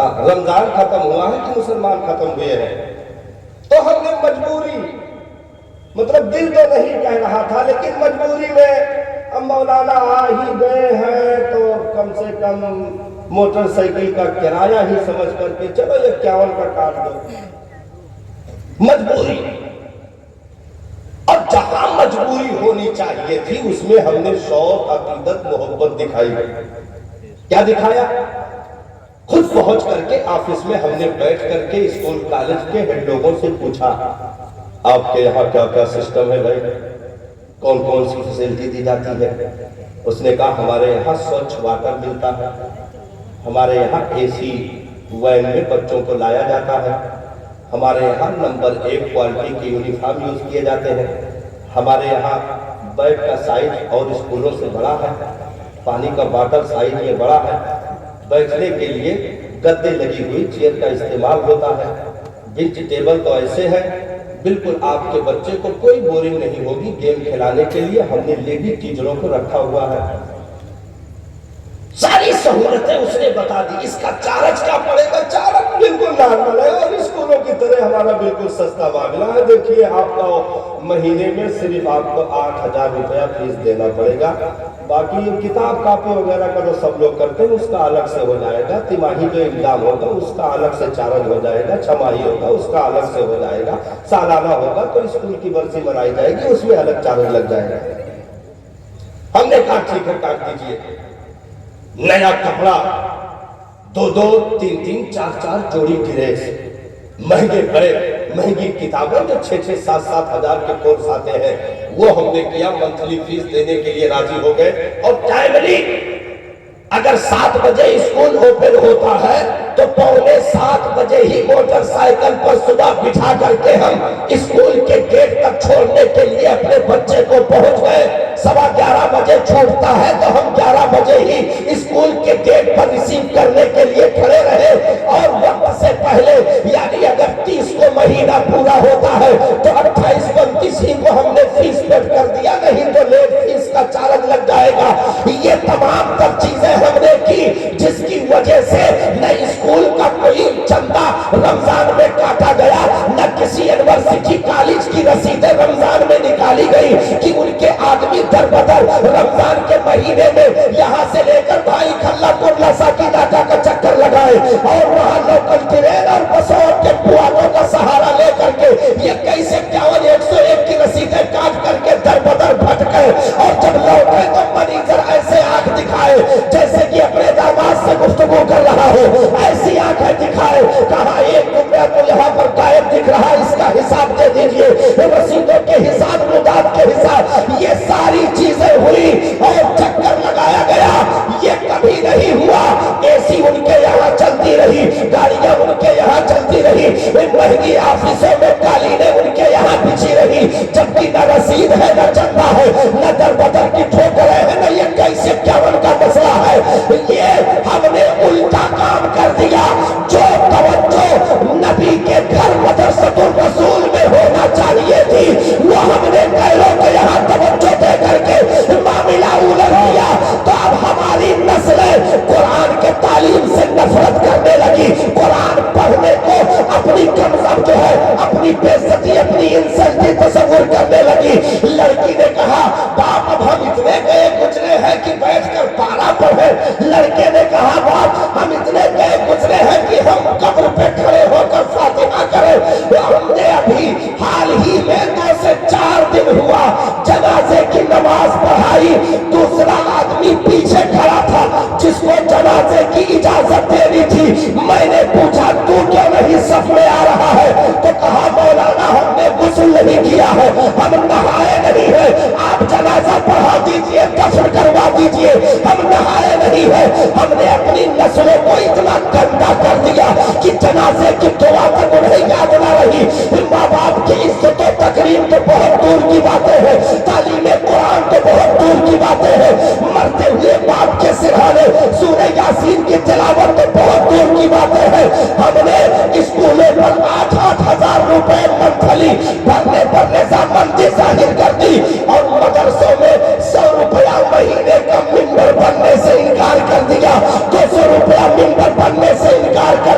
[SPEAKER 3] رمضان ختم ہوا ہے کہ مسلمان ختم ہوئے ہیں؟ تو ہم نے مجبوری، مطلب دل تو نہیں کہہ رہا تھا لیکن مجبوری میں اب مولانا آ ہی گئے ہیں تو کم سے کم موٹر سائیکل کا کرایہ ہی سمجھ کر کے چلو 51 کا کاٹ دو، مجبوری۔ اور جہاں مجبوری ہونی چاہیے تھی اس میں ہم نے شوق، عقیدت، محبت دکھائی۔ کیا دکھایا؟ خود پہنچ کر کے آفس میں ہم نے بیٹھ کر کے اسکول کالج کے ہیڈ لوگوں سے پوچھا آپ کے یہاں کیا کیا سسٹم ہے بھائی، کون کون سی فیسلٹی دی جاتی ہے؟ اس نے کہا ہمارے یہاں سوچھ واٹر ملتا ہے، ہمارے یہاں اے سی وین میں بچوں کو لایا جاتا ہے، ہمارے یہاں نمبر 1 کوالٹی کے یونیفارم یوز کیے جاتے ہیں، ہمارے یہاں بیڈ کا سائز اور اسکولوں سے بڑا ہے، پانی کا باٹل سائز میں بڑا ہے، بیٹھنے کے لیے گدے لگی ہوئی چیئر کا استعمال ہوتا ہے، بنچ ٹیبل تو ایسے ہے بالکل آپ کے بچے کو کوئی بورنگ نہیں ہوگی، گیم کھلانے کے لیے ہم نے لیڈی ٹیچروں کو رکھا ہوا ہے۔ ساری سہولتیں اس نے بتا دی۔ اس کا چارج کیا پڑے گا؟ چارج بالکل نارمل ہے اور اسکولوں کی طرح ہمارا بالکل سستا معاملہ ہے۔ دیکھیے آپ کا مہینے میں صرف آپ کو 8,000 روپیہ فیس دینا پڑے گا، باقی کتاب کاپی وغیرہ کا تو سب لوگ کرتے ہیں، اس کا الگ سے ہو جائے گا، تماہی جو ایگزام ہوگا اس کا الگ سے چارج ہو جائے گا، چھماہی ہوگا اس کا الگ سے ہو جائے گا، سالانہ ہوگا تو اسکول کی برسی منائی جائے گی اس میں الگ چارج لگ جائے گا۔ ہم نے کہا ٹھیک ہے کاٹ دیجیے۔ نیا کپڑا 2-2, 3-3, 4-4 جوڑی ڈریس، مہنگے بیگ، مہنگی کتابیں جو 6-6, 7-7 ہزار کے کورس آتے ہیں وہ ہم نے کیا، منتھلی فیس دینے کے لیے راضی ہو گئے۔ اور ٹائملی اگر 7 بجے اسکول اوپن ہوتا ہے تو 6:45 بجے ہی موٹر سائیکل پر صبح بٹھا کر کے ہم اسکول کے گیٹ تک چھوڑنے کے لیے اپنے بچے کو پہنچ گئے۔ 11:15 بجے چھوٹتا ہے تو ہم 11 بجے ہی اسکول کے گیٹ پر ریسیو کرنے کے لیے کھڑے رہے، اور وقت سے پہلے یعنی اگر 30 کو مہینہ پورا ہوتا ہے تو 28-29 ہی کو ہم نے فیس پے کر دیا، نہیں تو لیٹ فیس کا چارج لگ جائے گا۔ یہ تمام تر چیزیں ہم نے کی جس کی وجہ سے نہ اسکول کا کوئی چندہ رمضان میں کاٹا گیا، نہ کسی یونیورسٹی کالج کی رسیدیں رمضان میں نکالی گئی کہ ان کے آدمی در بدر رمضان کے مہینے میں یہاں سے لے کر بھائی کھلا پورلا ساکی ڈاٹا کا چکر لگائے اور وہاں لوکل ٹرین اور بسوں کے پوانوں کا سہارا لے کر کے یہ کیسے 51-101 کی رسیدیں کاٹ کر کے در بدر بھٹکے، اور جب لوٹے تو منیجر ایسے آنکھ دکھائے جیسے کہ اپنے داماد سے گفتگو کر رہا ہو، ایسی آنکھیں دکھائے، کہا 1 روپیہ تو یہاں پر غائب دکھ رہا، اس کا حساب دے دیجئے، رسیدوں کے حساب، مداد کے حساب، یہ ساری چیزیں ہوئی اور چکر لگایا گیا۔ یہ کبھی نہیں ہوا اے سی ان کے یہاں چلتی رہی، گاڑیاں ان کے یہاں چلتی رہی، مہنگی آفیسوں میں قالینیں ان کے یہاں بچھی رہی، جبکہ نہ رسید ہے، نہ چندہ ہے، نہ در بدر کی ٹھوکریں ہیں، نہ یہ کیسے 51 کا مسئلہ ہے۔ یہ ہم نے الٹا کام کر دیا۔ جو توجہ نبی کے گھر مدرسۃ الرسول میں ہونا چاہیے تھی وہ ہم نے غیروں کے یہاں توجہ دے کر کے معاملہ الٹ دیا، تو اب ہماری نسلیں قرآن کے تعلیم سے نفرت کرنے لگی، قرآن پڑھنے کو اپنی کمزور جو ہے اپنی بےعزتی، اپنی انسلٹی تصور کرنے لگی۔ لڑکی نے کہا باپ اب ہم اتنے گئے گزرے ہیں کہ بیٹھ کر پارا پڑھے، لڑکے نے کہا باپ ہم اتنے گئے گزرے ہیں کہ ہم قبر پہ کھڑے ہو کر فاتحہ کریں۔ ہم نے ابھی حال ہی میں 2 سے 4 دن ہوا جنازے کی نماز پڑھائی، دوسرا آدمی پیچھے کھڑا تھا جس کو جنازے کی اجازت دینی تھی، میں نے پوچھا تو کیوں نہیں صف میں آ رہا ہے؟ تو کہا مولانا ہم نے غسل نہیں کیا ہے، ہم نہائے نہیں ہے، آپ جنازہ پڑھا دیجئے، دفن کروا دیجئے، ہم نہائے نہیں ہے۔ ہم نے اپنی نسلوں کو اتنا گندا کر دیا کہ جنازے کی دعا تک انہیں یاد نہ رہی، ماں باپ کی عزت و تکریم تو بہت دور کی باتیں ہیں، تعلیم قرآن تو بہت دور کی باتیں ہیں، مرتے ہوئے باپ کے سرہانے سورہ یاسین کی تلاوت تو بہت دور کی باتیں ہیں۔ ہم نے اسکولوں پر 8-8 ہزار روپے منتھلی بھرنے پر رضامندی ظاہر کر دی، اور مدرسوں میں 100 روپیہ مہینے کا ممبر بننے سے انکار کر دیا، 200 روپیہ ممبر بننے سے انکار کر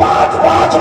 [SPEAKER 3] 5-5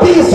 [SPEAKER 3] 20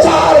[SPEAKER 3] 4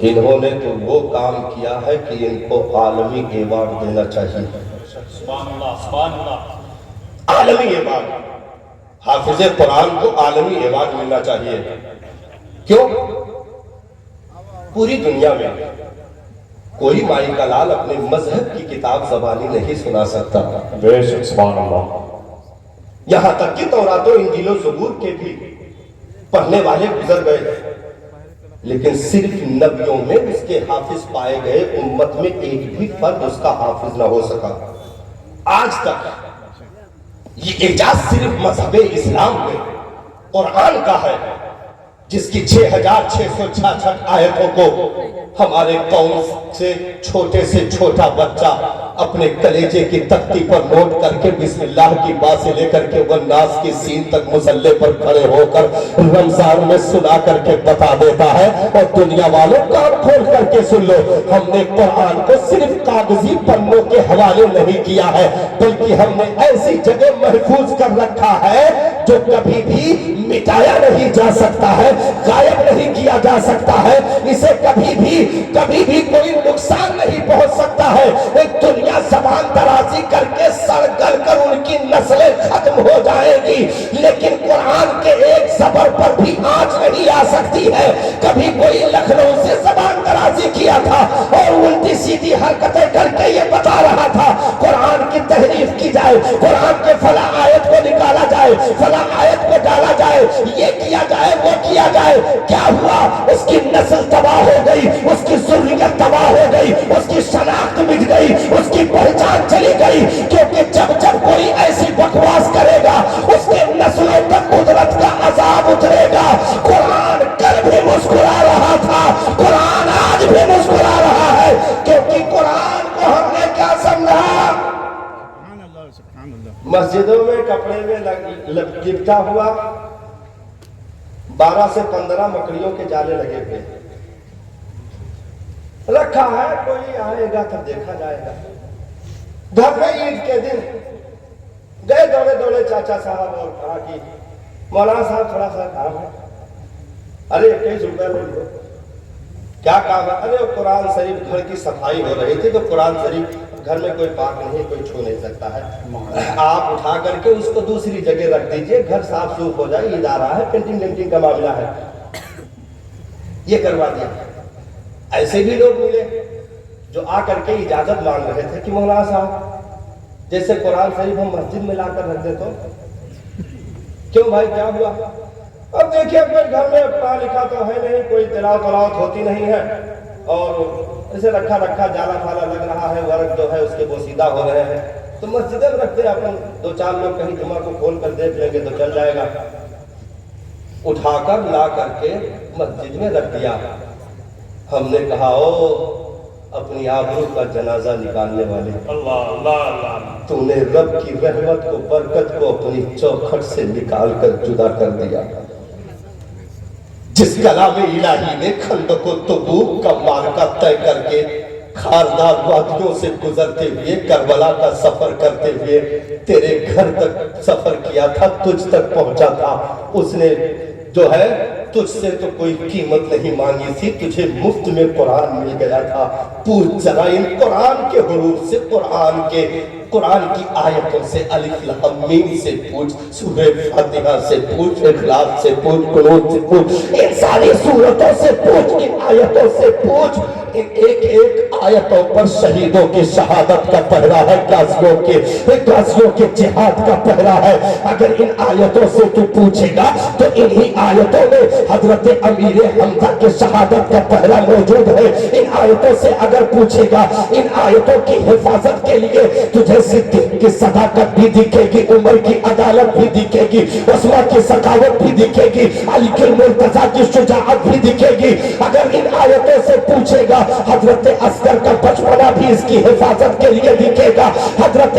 [SPEAKER 3] انہوں نے تو وہ کام کیا ہے کہ ان کو عالمی ایوارڈ دینا چاہیے، عالمی ایوارڈ۔ حافظ قرآن کو عالمی ایوارڈ ملنا چاہیے۔ کیوں؟ پوری دنیا میں کوئی مائی کا لال اپنے مذہب کی کتاب زبانی نہیں سنا سکتا۔
[SPEAKER 1] بے شک سبحان اللہ۔
[SPEAKER 3] یہاں تک کہ تورات و انجیل و زبور کے بھی پڑھنے والے گزر گئے، لیکن صرف نبیوں میں اس کے حافظ پائے گئے، امت میں ایک بھی فرد اس کا حافظ نہ ہو سکا آج تک۔ یہ اعجاز صرف مذہب اسلام میں قرآن کا ہے، جس کی 6666 آیتوں کو ہمارے قوم سے چھوٹا بچہ اپنے کلیجے کی تختی پر نوٹ کر کے بسم اللہ کی با سے لے کر کے والناس کی سین تک مصلے پر کھڑے ہو کر رمضان میں سنا کر کے بتا دیتا ہے۔ اور دنیا والوں کان کھول کر کے سن لو، ہم نے قرآن کو صرف کاغذی پنوں کے حوالے نہیں کیا ہے، بلکہ ہم نے ایسی جگہ محفوظ کر رکھا ہے جو کبھی بھی مٹایا نہیں جا سکتا ہے، غائب نہیں کیا جا سکتا ہے، اسے کبھی بھی کوئی نقصان نہیں پہنچ سکتا ہے۔ ایک دنیا زبان درازی کر کے سڑ گل کر ان کی نسلیں ختم ہو جائے گی، لیکن قرآن کے ایک زبر پر بھی آنچ نہیں آ سکتی ہے۔ کبھی کوئی لکھنؤ سے زبان درازی کیا تھا اور الٹی سیدھی حرکتیں کر کے یہ بتا رہا تھا قرآن کی تحریف کی جائے، قرآن کے فلاں آیت کو نکالا جائے، فلاں آیت کو ڈالا جائے، یہ کیا جائے، وہ کیا جائے۔ کیا ہوا؟ اس کی نسل تباہ ہو گئی، اس کی ذریت تباہ ہو گئی، اس کی شناخت مٹ گئی، اس کی پہچان چلی گئی، کیونکہ جب کوئی ایسی بکواس کرے گا اس کے نسلوں تک قدرت کا عذاب اترے گا۔ قرآن کل بھی مسکرا رہا تھا، قرآن آج بھی مسکرا رہا ہے، کیونکہ قرآن کو ہم نے کیا سمجھا؟ مسجدوں میں کپڑے میں لپٹا ہوا 12 سے 15 مکڑیوں کے جالے لگے ہوئے رکھا ہے، کوئی آئے گا تب دیکھا جائے گا۔ گھر میں عید کے دن گئے دوڑے چاچا صاحب اور کہا کہ مولانا صاحب تھوڑا سا کام ہے۔ ارے 21 روپے لے لو۔ کیا کام ہے؟ ارے قرآن شریف گھر کی صفائی ہو رہی تھی تو قرآن شریف گھر میں کوئی پاک نہیں، کوئی چھو نہیں سکتا ہے، آپ اٹھا کر کے اس کو دوسری جگہ رکھ دیجئے، گھر صاف سوف ہو جائے، عید آ رہا ہے، پینٹنگ کا معاملہ ہے، یہ کروا دیا۔ ایسے بھی لوگ ملے جو آ کر کے اجازت مانگ رہے تھے کہ مولانا صاحب جیسے قرآن شریف ہم مسجد میں لا کر رکھ دے تو کیوں بھائی کیا ہوا؟ اب دیکھیے کوئی گھر میں پڑھا لکھا تو ہے نہیں، کوئی تلاوت ہوتی نہیں ہے، اور اسے رکھا جالا پھالا لگ رہا ہے، ورق جو ہے اس کے بوسیدہ ہو رہے ہیں، تو مسجد میں رکھتے ہیں، اپن 2-4 لوگ کہیں جمعہ کو کھول کر دیکھ لیں گے تو چل جائے گا۔ اٹھا کر لا کر کے مسجد میں رکھ دیا۔ ہم نے کہا او اپنی آبرو کا جنازہ نکالنے والے، تو نے رب کی رحمت کو، برکت کو اپنی چوکھٹ سے نکال کر جدا کر دیا۔ جس کلام الہی نے خندق و تبوک کا معرکہ طے کر کے خاردار وادیوں سے گزرتے ہوئے کربلا کا سفر کرتے ہوئے تیرے گھر تک سفر کیا تھا، تجھ تک پہنچا تھا، اس نے جو ہے تجھ سے تو کوئی قیمت نہیں مانگی تھی، تجھے مفت میں قرآن مل گیا تھا۔ پوچھ ذرا ان قرآن کے حروف سے، قرآن کی آیتوں سے، الف لام میم سے پوچھ، سورہ فاتحہ سے پوچھ، اخلاص سے پوچھ، قنوت سے پوچھ، ان ساری سورتوں سے پوچھ، ان آیتوں سے پوچھ، ان ایک آیتوں پر شہیدوں کی شہادت کا پہرا ہے، غازیوں کے جہاد کا پہرا ہے۔ اگر ان آیتوں سے تو پوچھے گا تو انہی آیتوں میں حضرت امیر حمزہ کے شہادت کا پہرا موجود ہے۔ ان آیتوں سے اگر پوچھے گا، ان آیتوں کی حفاظت کے لیے تجھے صدیق کی صداقت بھی دکھے گی، عمر کی عدالت بھی دکھے گی، عثمان کی سخاوت بھی دکھے گی، علی کے مرتضیٰ کی شجاعت بھی دکھے گی۔ اگر ان آیتوں سے پوچھے گا حضرت عسکر کا بچپنا بھی اس کی حفاظت کے لیے دکھے گا، حضرت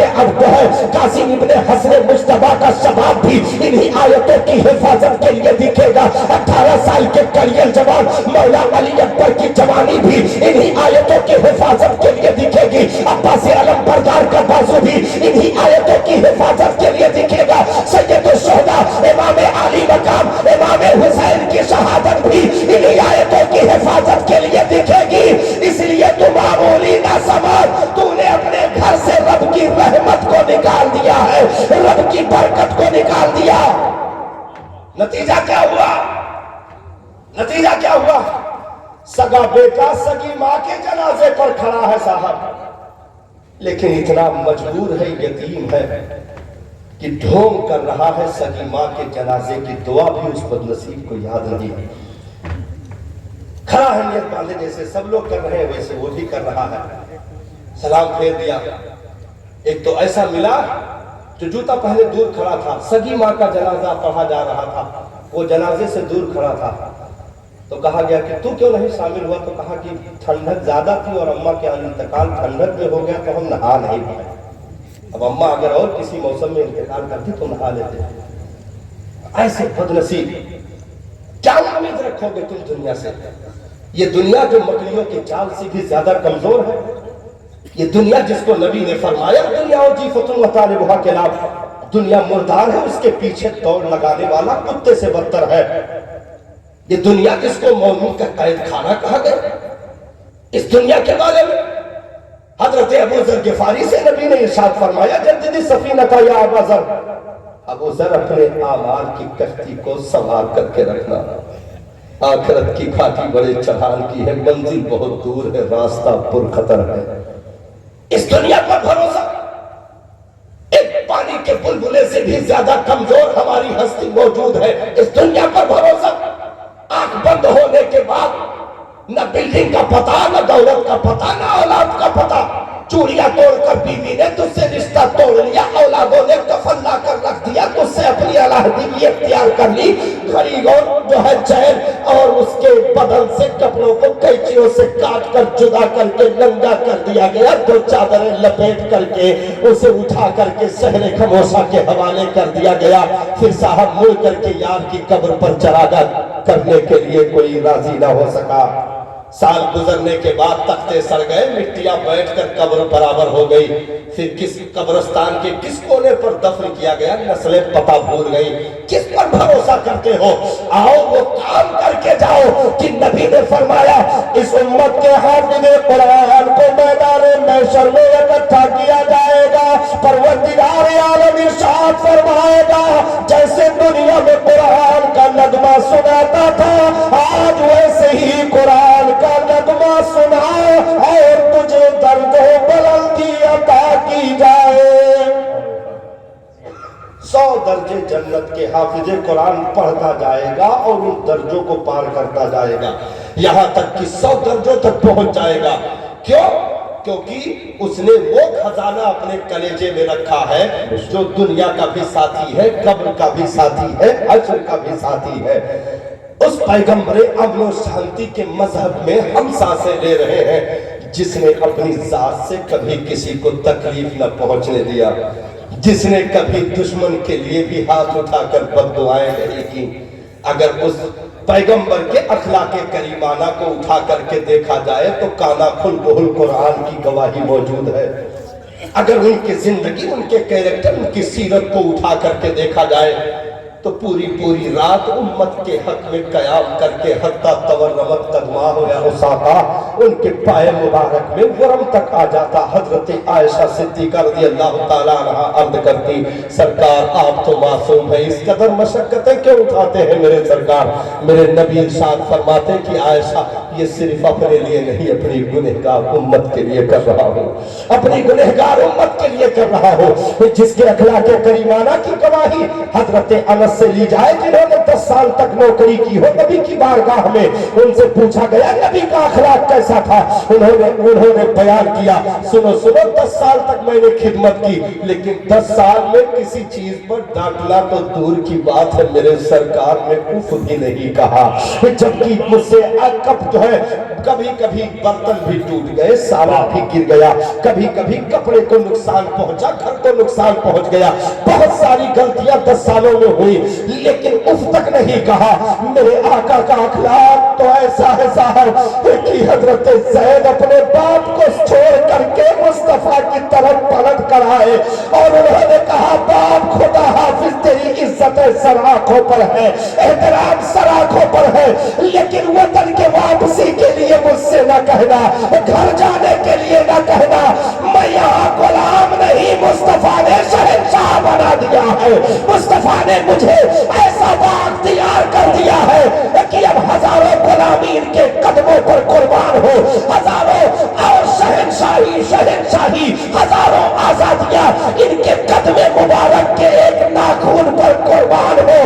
[SPEAKER 3] قاسم ابن حسن مجتبیٰ کا شباب بھی انہی آیتوں کی حفاظت کے لیے دکھے گا، 18 سال کے کلیل جوان مولا علی اکبر کی جوانی بھی انہی آیتوں کی حفاظت کے لیے دکھے گی، عباس علم بردار کا بازو بھی انہی آیتوں کی حفاظت کے لیے دکھے گا، سید الشہداء امام علی مقام امام حسین کی شہادت بھی انہی آیتوں کی حفاظت کے لیے دکھے ہے رب کی برکت کو نکال دیا۔ نتیجہ کیا ہوا؟ نتیجہ کیا ہوا؟ سگا بیٹا سگی ماں کے جنازے پر کھڑا ہے صاحب، لیکن اتنا مجبور ہے، یتیم ہے کہ ڈھونگ کر رہا ہے سگی ماں کے جنازے کی دعا بھی اس بدنصیب کو یاد نہیں ہے۔ کھڑا ہے نیت باندھے، جیسے سب لوگ کر رہے ہیں ویسے وہ بھی کر رہا ہے۔ سلام پھیر دیا۔ ایک تو ایسا ملا جو جوتا پہلے دور کھڑا تھا، سگی ماں کا جنازہ پڑھا جا رہا تھا، وہ جنازے سے دور کھڑا تھا، تو کہا گیا کہ تو کیوں نہیں شامل ہوا؟ تو کہا کہ ٹھنڈک زیادہ تھی اور اماں کے انتقال ٹھنڈک میں ہو گیا تو ہم نہا نہیں پائے۔ اب اماں اگر اور کسی موسم میں انتقال کرتی تو نہا لیتے۔ ایسے بدنصیب، کیا امید رکھو گے تم دنیا سے؟ یہ دنیا جو مکڑیوں کے جال سے بھی زیادہ کمزور ہے، یہ دنیا جس کو نبی نے فرمایا دنیا وجیفۃ وطالبھا کے نام، دنیا مردار ہے، اس کے پیچھے دوڑ لگانے والا کتے سے بدتر ہے۔ یہ دنیا جس کو مومن کا قید خانہ کہا گیا، اس دنیا کے بارے میں حضرت ابو ذر غفاری سے نبی نے ارشاد فرمایا جددی سفینۃ یا ابا ذر، ابو ذر اپنے اعمال کی کشتی کو سنوار کر کے رکھنا، آخرت کی گھاٹی بڑے چڑھان کی ہے، منزل بہت دور ہے، راستہ پر خطر ہے۔ اس دنیا پر بھروسہ، ایک پانی کے بلبلے سے بھی زیادہ کمزور ہماری ہستی موجود ہے، اس دنیا پر بھروسہ۔ آنکھ بند ہونے کے بعد نہ بلڈنگ کا پتہ، نہ دولت کا پتہ، نہ اولاد کا پتہ، چوڑیاں توڑ کر بیوی نے تجھ سے رشتہ توڑ لیا، اولادوں نے کفن لا کر رکھ دیا، تجھ سے اپنی علیحدگی اختیار کر لی، گھڑی اور جو ہے چین اور اس کے بدن سے کپڑوں کو قینچیوں سے کاٹ کر جدا کر کے ننگا کر دیا گیا، دو چادریں لپیٹ کر کے اسے اٹھا کر کے شہر خموشہ کے حوالے کر دیا گیا۔ پھر صاحب مڑ کر کے یار کی قبر پر چراغاہ کرنے کے لیے کوئی راضی نہ ہو سکا۔ سال گزرنے کے بعد تختے سڑ گئے، مٹیاں بیٹھ کر قبر برابر ہو گئی، پھر کس قبرستان کے کس کونے پر دفن کیا گیا نسلیں پتہ بھول گئی۔ کس پر بھروسہ کرتے ہو؟ آؤ وہ کام کر کے جاؤ کہ نبی نے فرمایا اس امت کے حافظ قرآن کو میدان محشر میں اکٹھا کیا جائے گا، پروردگار عالم ارشاد فرمائے گا جیسے دنیا میں قرآن کا نغمہ سناتا تھا آج ویسے ہی قرآن کا نغمہ سنا اور تجھے درد و بلندی عطا کی جائے۔ 100 درجے جنت کے حافظ قرآن پڑھتا جائے گا اور ان درجوں کو پار کرتا جائے گا، یہاں تک کہ 100 درجوں تک پہنچ جائے گا۔ کیوں؟ کیونکہ اس نے وہ خزانہ اپنے کلیجے میں رکھا ہے جو دنیا کا بھی ساتھی ہے، قبر کا بھی ساتھی ہے، حشر کا بھی ساتھی ہے۔ اس پیغمبر امن و شانتی کے مذہب میں ہم سانسیں لے رہے ہیں جس نے اپنی ذات سے کبھی کسی کو تکلیف نہ پہنچنے دیا، جس نے کبھی دشمن کے لیے بھی ہاتھ اٹھا کر بد دعائیں نہیں کی۔ اگر اس پیغمبر کے اخلاق کریمانہ کو اٹھا کر کے دیکھا جائے تو کانا کھل بہل قرآن کی گواہی موجود ہے۔ اگر ان کی زندگی، ان کے کیریکٹر، ان کی سیرت کو اٹھا کر کے دیکھا جائے تو پوری رات امت کے حق میں قیام کر کے حتی تورمت قدمہ یا اساقہ ان کے پائے مبارک میں ورم تک آ جاتا۔ حضرت عائشہ صدیقہ رضی اللہ تعالیٰ عنہ عرض کرتی سرکار آپ تو معصوم ہیں، اس قدر مشقتیں کیوں اٹھاتے ہیں میرے سرکار؟ میرے نبی ارشاد فرماتے کہ عائشہ یہ صرف اپنے لیے نہیں، اپنی گنہگار امت کے لیے کر رہا ہوں، اپنی گنہگار امت کے لیے کر رہا ہوں، جس کے اخلاق کریمانہ کی گواہی حضرت انس سے لی جائے جنہوں نے 10 سال تک نوکری کی ہو نبی کی بارگاہ میں۔ ان سے پوچھا گیا نبی کا اخلاق کیسا تھا؟ انہوں نے بیان کیا سنو 10 سال تک میں نے خدمت کی لیکن 10 سال میں کسی چیز پر ڈانٹنا تو دور کی بات ہے میرے سرکار نے اف بھی نہیں کہا، جبکہ مجھ سے کپ جو ہے کبھی کبھی برتن بھی ٹوٹ گئے، سارا بھی گر گیا، کبھی کبھی کپڑے کو نقصان پہنچا، گھر کو نقصان پہنچ گیا، بہت ساری غلطیاں 10 سالوں میں ہوئی لیکن اف تک نہیں کہا۔ میرے آقا کا اخلاق تو ایسا ہے صاحب کہ حضرت زید اپنے باپ کو چھوڑ کر کے مصطفیٰ کی طرف پلٹ کر آئے اور انہوں نے کہا باپ خدا حافظ تیری عزت سر آنکھوں پر ہے، احترام سر آنکھوں پر ہے، لیکن وطن کے واپسی کے لیے مجھ سے نہ کہنا، گھر جانے کے لیے نہ کہنا، میں یہاں غلام نہیں، مصطفیٰ نے شہنشاہ بنا دیا ہے، مصطفیٰ نے مجھے ایسا باغ تیار کر دیا ہے کہ اب ہزاروں غلامین کے قدموں پر قربان ہو، ہزاروں اور شہنشاہی ہزاروں آزادیاں ان کے قدم مبارک کے ایک ناخن پر قربان ہو۔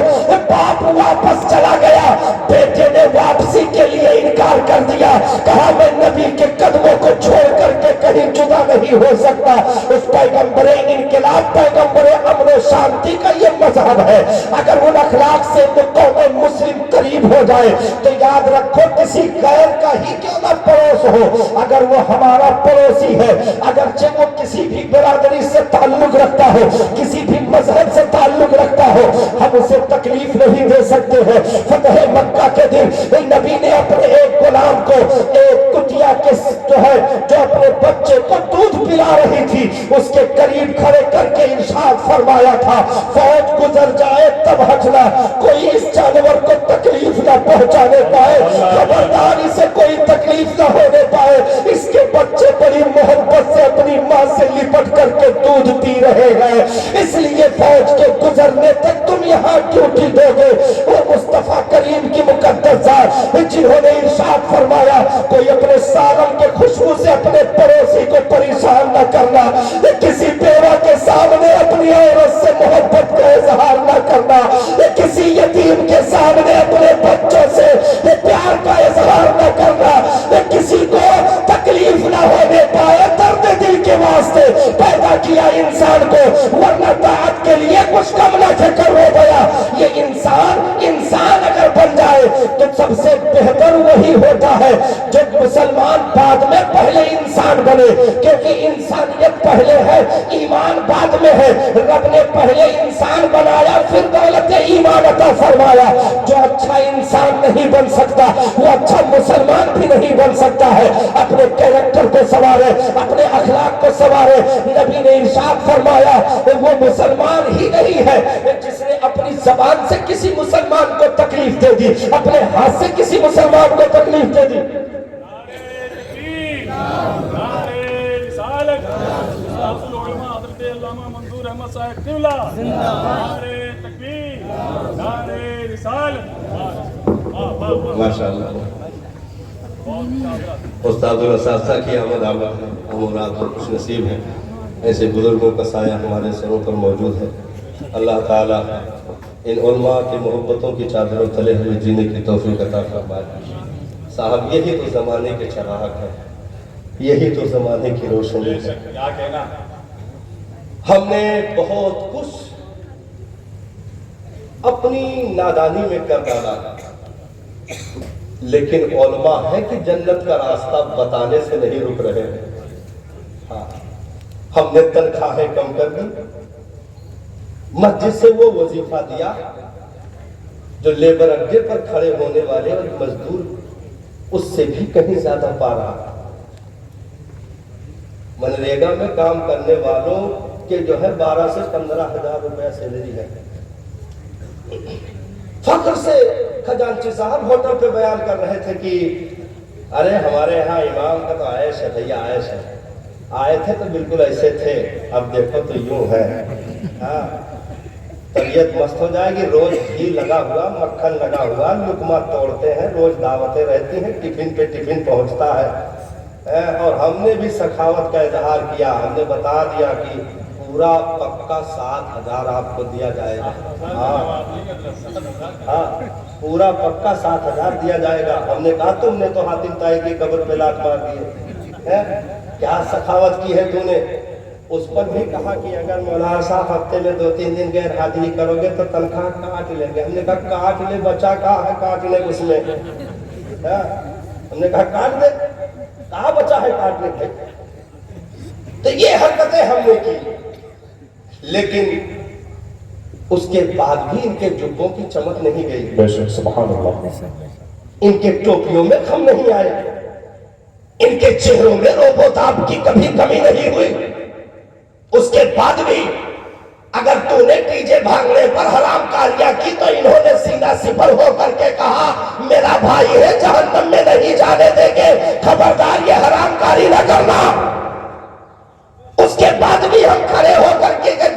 [SPEAKER 3] باپ واپس چلا گیا، بیٹے نے واپسی کے لیے انکار کر دیا، کہا میں نبی کے قدموں کو چھوڑ کر کے کہیں جدا نہیں ہو سکتا۔ اس پیغمبر انقلاب، پیغمبر امن و شانتی کا یہ مذہب ہے۔ اگر ان اخلاق سے قوم مسلم قریب ہو جائے تو یاد رکھو کسی غیر کا ہی کیوں نہ پڑوس ہو، اگر وہ ہمارا پڑوسی ہے، اگرچہ وہ کسی بھی برادری سے تعلق رکھتا ہو، کسی بھی مذہب سے تعلق رکھتا ہو، ہم اسے تکلیف نہیں دے سکتے ہیں۔ فتح مکہ کے دن نبی نے اپنے ایک غلام کو، ایک کٹیا کے جو اپنے بچے کو دودھ پلا رہی تھی، اس کے قریب کھڑے کر کے ارشاد فرمایا تھا، فوج گزر جائے تب ہٹنا، کوئی اس جانور کو تکلیف نہ پہنچانے پائے، خبردار اسے کوئی تکلیف نہ ہونے پائے۔ اس کے بچے بڑی محبت سے اپنی ماں سے لپٹ کر کے دودھ پی رہے ہیں، اس لیے فوج کے گزرنے تک تم یہاں ڈیوٹی دو گے۔ وہ مصطفیٰ کریم کی مقدس ذات جنہوں نے ارشاد فرمایا کوئی اپنے سالن کے خوشبو سے اپنے پڑوسی کو پریشان نہ کرنا، کسی بیوہ کے سامنے اپنی عورت سے محبت کا اظہار نہ کرنا، کسی یتیم کے سامنے اپنے بچوں سے پیار کا اظہار نہ کرنا، کسی کو تکلیف نہ ہونے پائے، درد دل کے واسطے پیدا کیا انسان کو، ورنہ طاعت کے لیے کچھ کم نہ کر ہو گیا۔ یہ انسان اگر بن جائے تو سب سے بہتر وہی ہوتا ہے جو مسلمان بعد میں پہلے انسان بنے، کیونکہ انسانیت پہلے ہے، ایمان بعد میں ہے۔ رب نے پہلے انسان بنایا پھر دولت ایمان عطا فرمایا۔ جو اچھا انسان نہیں بن سکتا وہ اچھا مسلمان بھی نہیں بن سکتا ہے۔ اپنے کیریکٹر کو سنوارے، اپنے اخلاق کو سنوارے۔ نبی نے ارشاد فرمایا وہ مسلمان ہی نہیں ہے جس نے اپنی زبان سے کسی مسلمان کو تکلیف دے دی، اپنے ہاتھ سے کسی مسلمان کو تکلیف دے دی۔
[SPEAKER 2] ماشاءاللہ استاد الاساتذہ کی آمد امورات اور خوش نصیب ہیں، ایسے بزرگوں کا سایہ ہمارے سروں پر موجود ہے۔ اللہ تعالیٰ ان علماء کی محبتوں کی چادروں تلے ہمیں جینے کی توفیق عطا فرمائے۔ صاحب یہی تو زمانے کے چراغ ہے، یہی تو زمانے کی روشنی ہے۔ ہم نے بہت کچھ اپنی نادانی میں کر ڈالا، لیکن علماء ہے کہ جنت کا راستہ بتانے سے نہیں رک رہے ہیں۔ ہاں ہم نے تنخواہیں کم کر دی، مسجد سے وہ وظیفہ دیا جو لیبر اڈے پر کھڑے ہونے والے اور مزدور اس سے بھی کہیں زیادہ پا رہا۔ منریگا میں کام کرنے والوں کے جو ہے 12 سے 15,000 روپے سیلری ہے۔ فخر سے خزانچی صاحب ہوٹل پہ بیان کر رہے تھے کہ ارے ہمارے یہاں امام کا تو عائش ہے بھیا، عائش ہے۔ آئے تھے تو بالکل ایسے تھے، اب دیکھو تو یوں ہے۔ ہاں طبیعت مست ہو جائے گی، روز گھی لگا ہوا، مکھن لگا ہوا، لقمہ توڑتے ہیں، روز دعوتیں رہتی ہیں، ٹفن پہ ٹفن پہنچتا ہے۔ اور ہم نے بھی سخاوت کا اظہار کیا، ہم نے بتا دیا کہ پورا پکا 7,000 آپ کو دیا جائے گا۔ ہاں پورا پکا 7,000 دیا جائے گا۔ ہم نے کہا تم نے تو حاتم طائی کی قبر پہ لات مار دیے، کیا سخاوت کی ہے تو نے؟ اس پر بھی کہا کہ اگر مولانا صاحب ہفتے میں 2-3 دن غیر حاضری کرو گے تو تنخواہ کاٹ لیں گے۔ ہم نے کہا کاٹ لے، بچا کہاں ہے کاٹنے اس میں؟ ہم نے کہا کاٹ دے، کہاں بچا ہے کاٹنے کے؟ تو یہ حرکتیں ہم نے کی، لیکن اس کے بعد بھی ان کے جبوں کی چمک نہیں گئی،
[SPEAKER 1] بے شک سبحان اللہ،
[SPEAKER 3] ان کے ٹوپیوں میں خم نہیں آئے، ان کے چہروں میں روب و تاب کی کبھی کمی نہیں ہوئی۔ اس کے بعد بھی اگر تو نے ٹیجے بھاگنے پر حرام کاریاں کی تو انہوں نے سینہ سپر ہو کر کے کہا میرا بھائی ہے جہنم میں نہیں جانے دیں گے، خبردار یہ حرام کاری نہ کرنا۔ اس کے بعد بھی ہم کھڑے ہو کر کے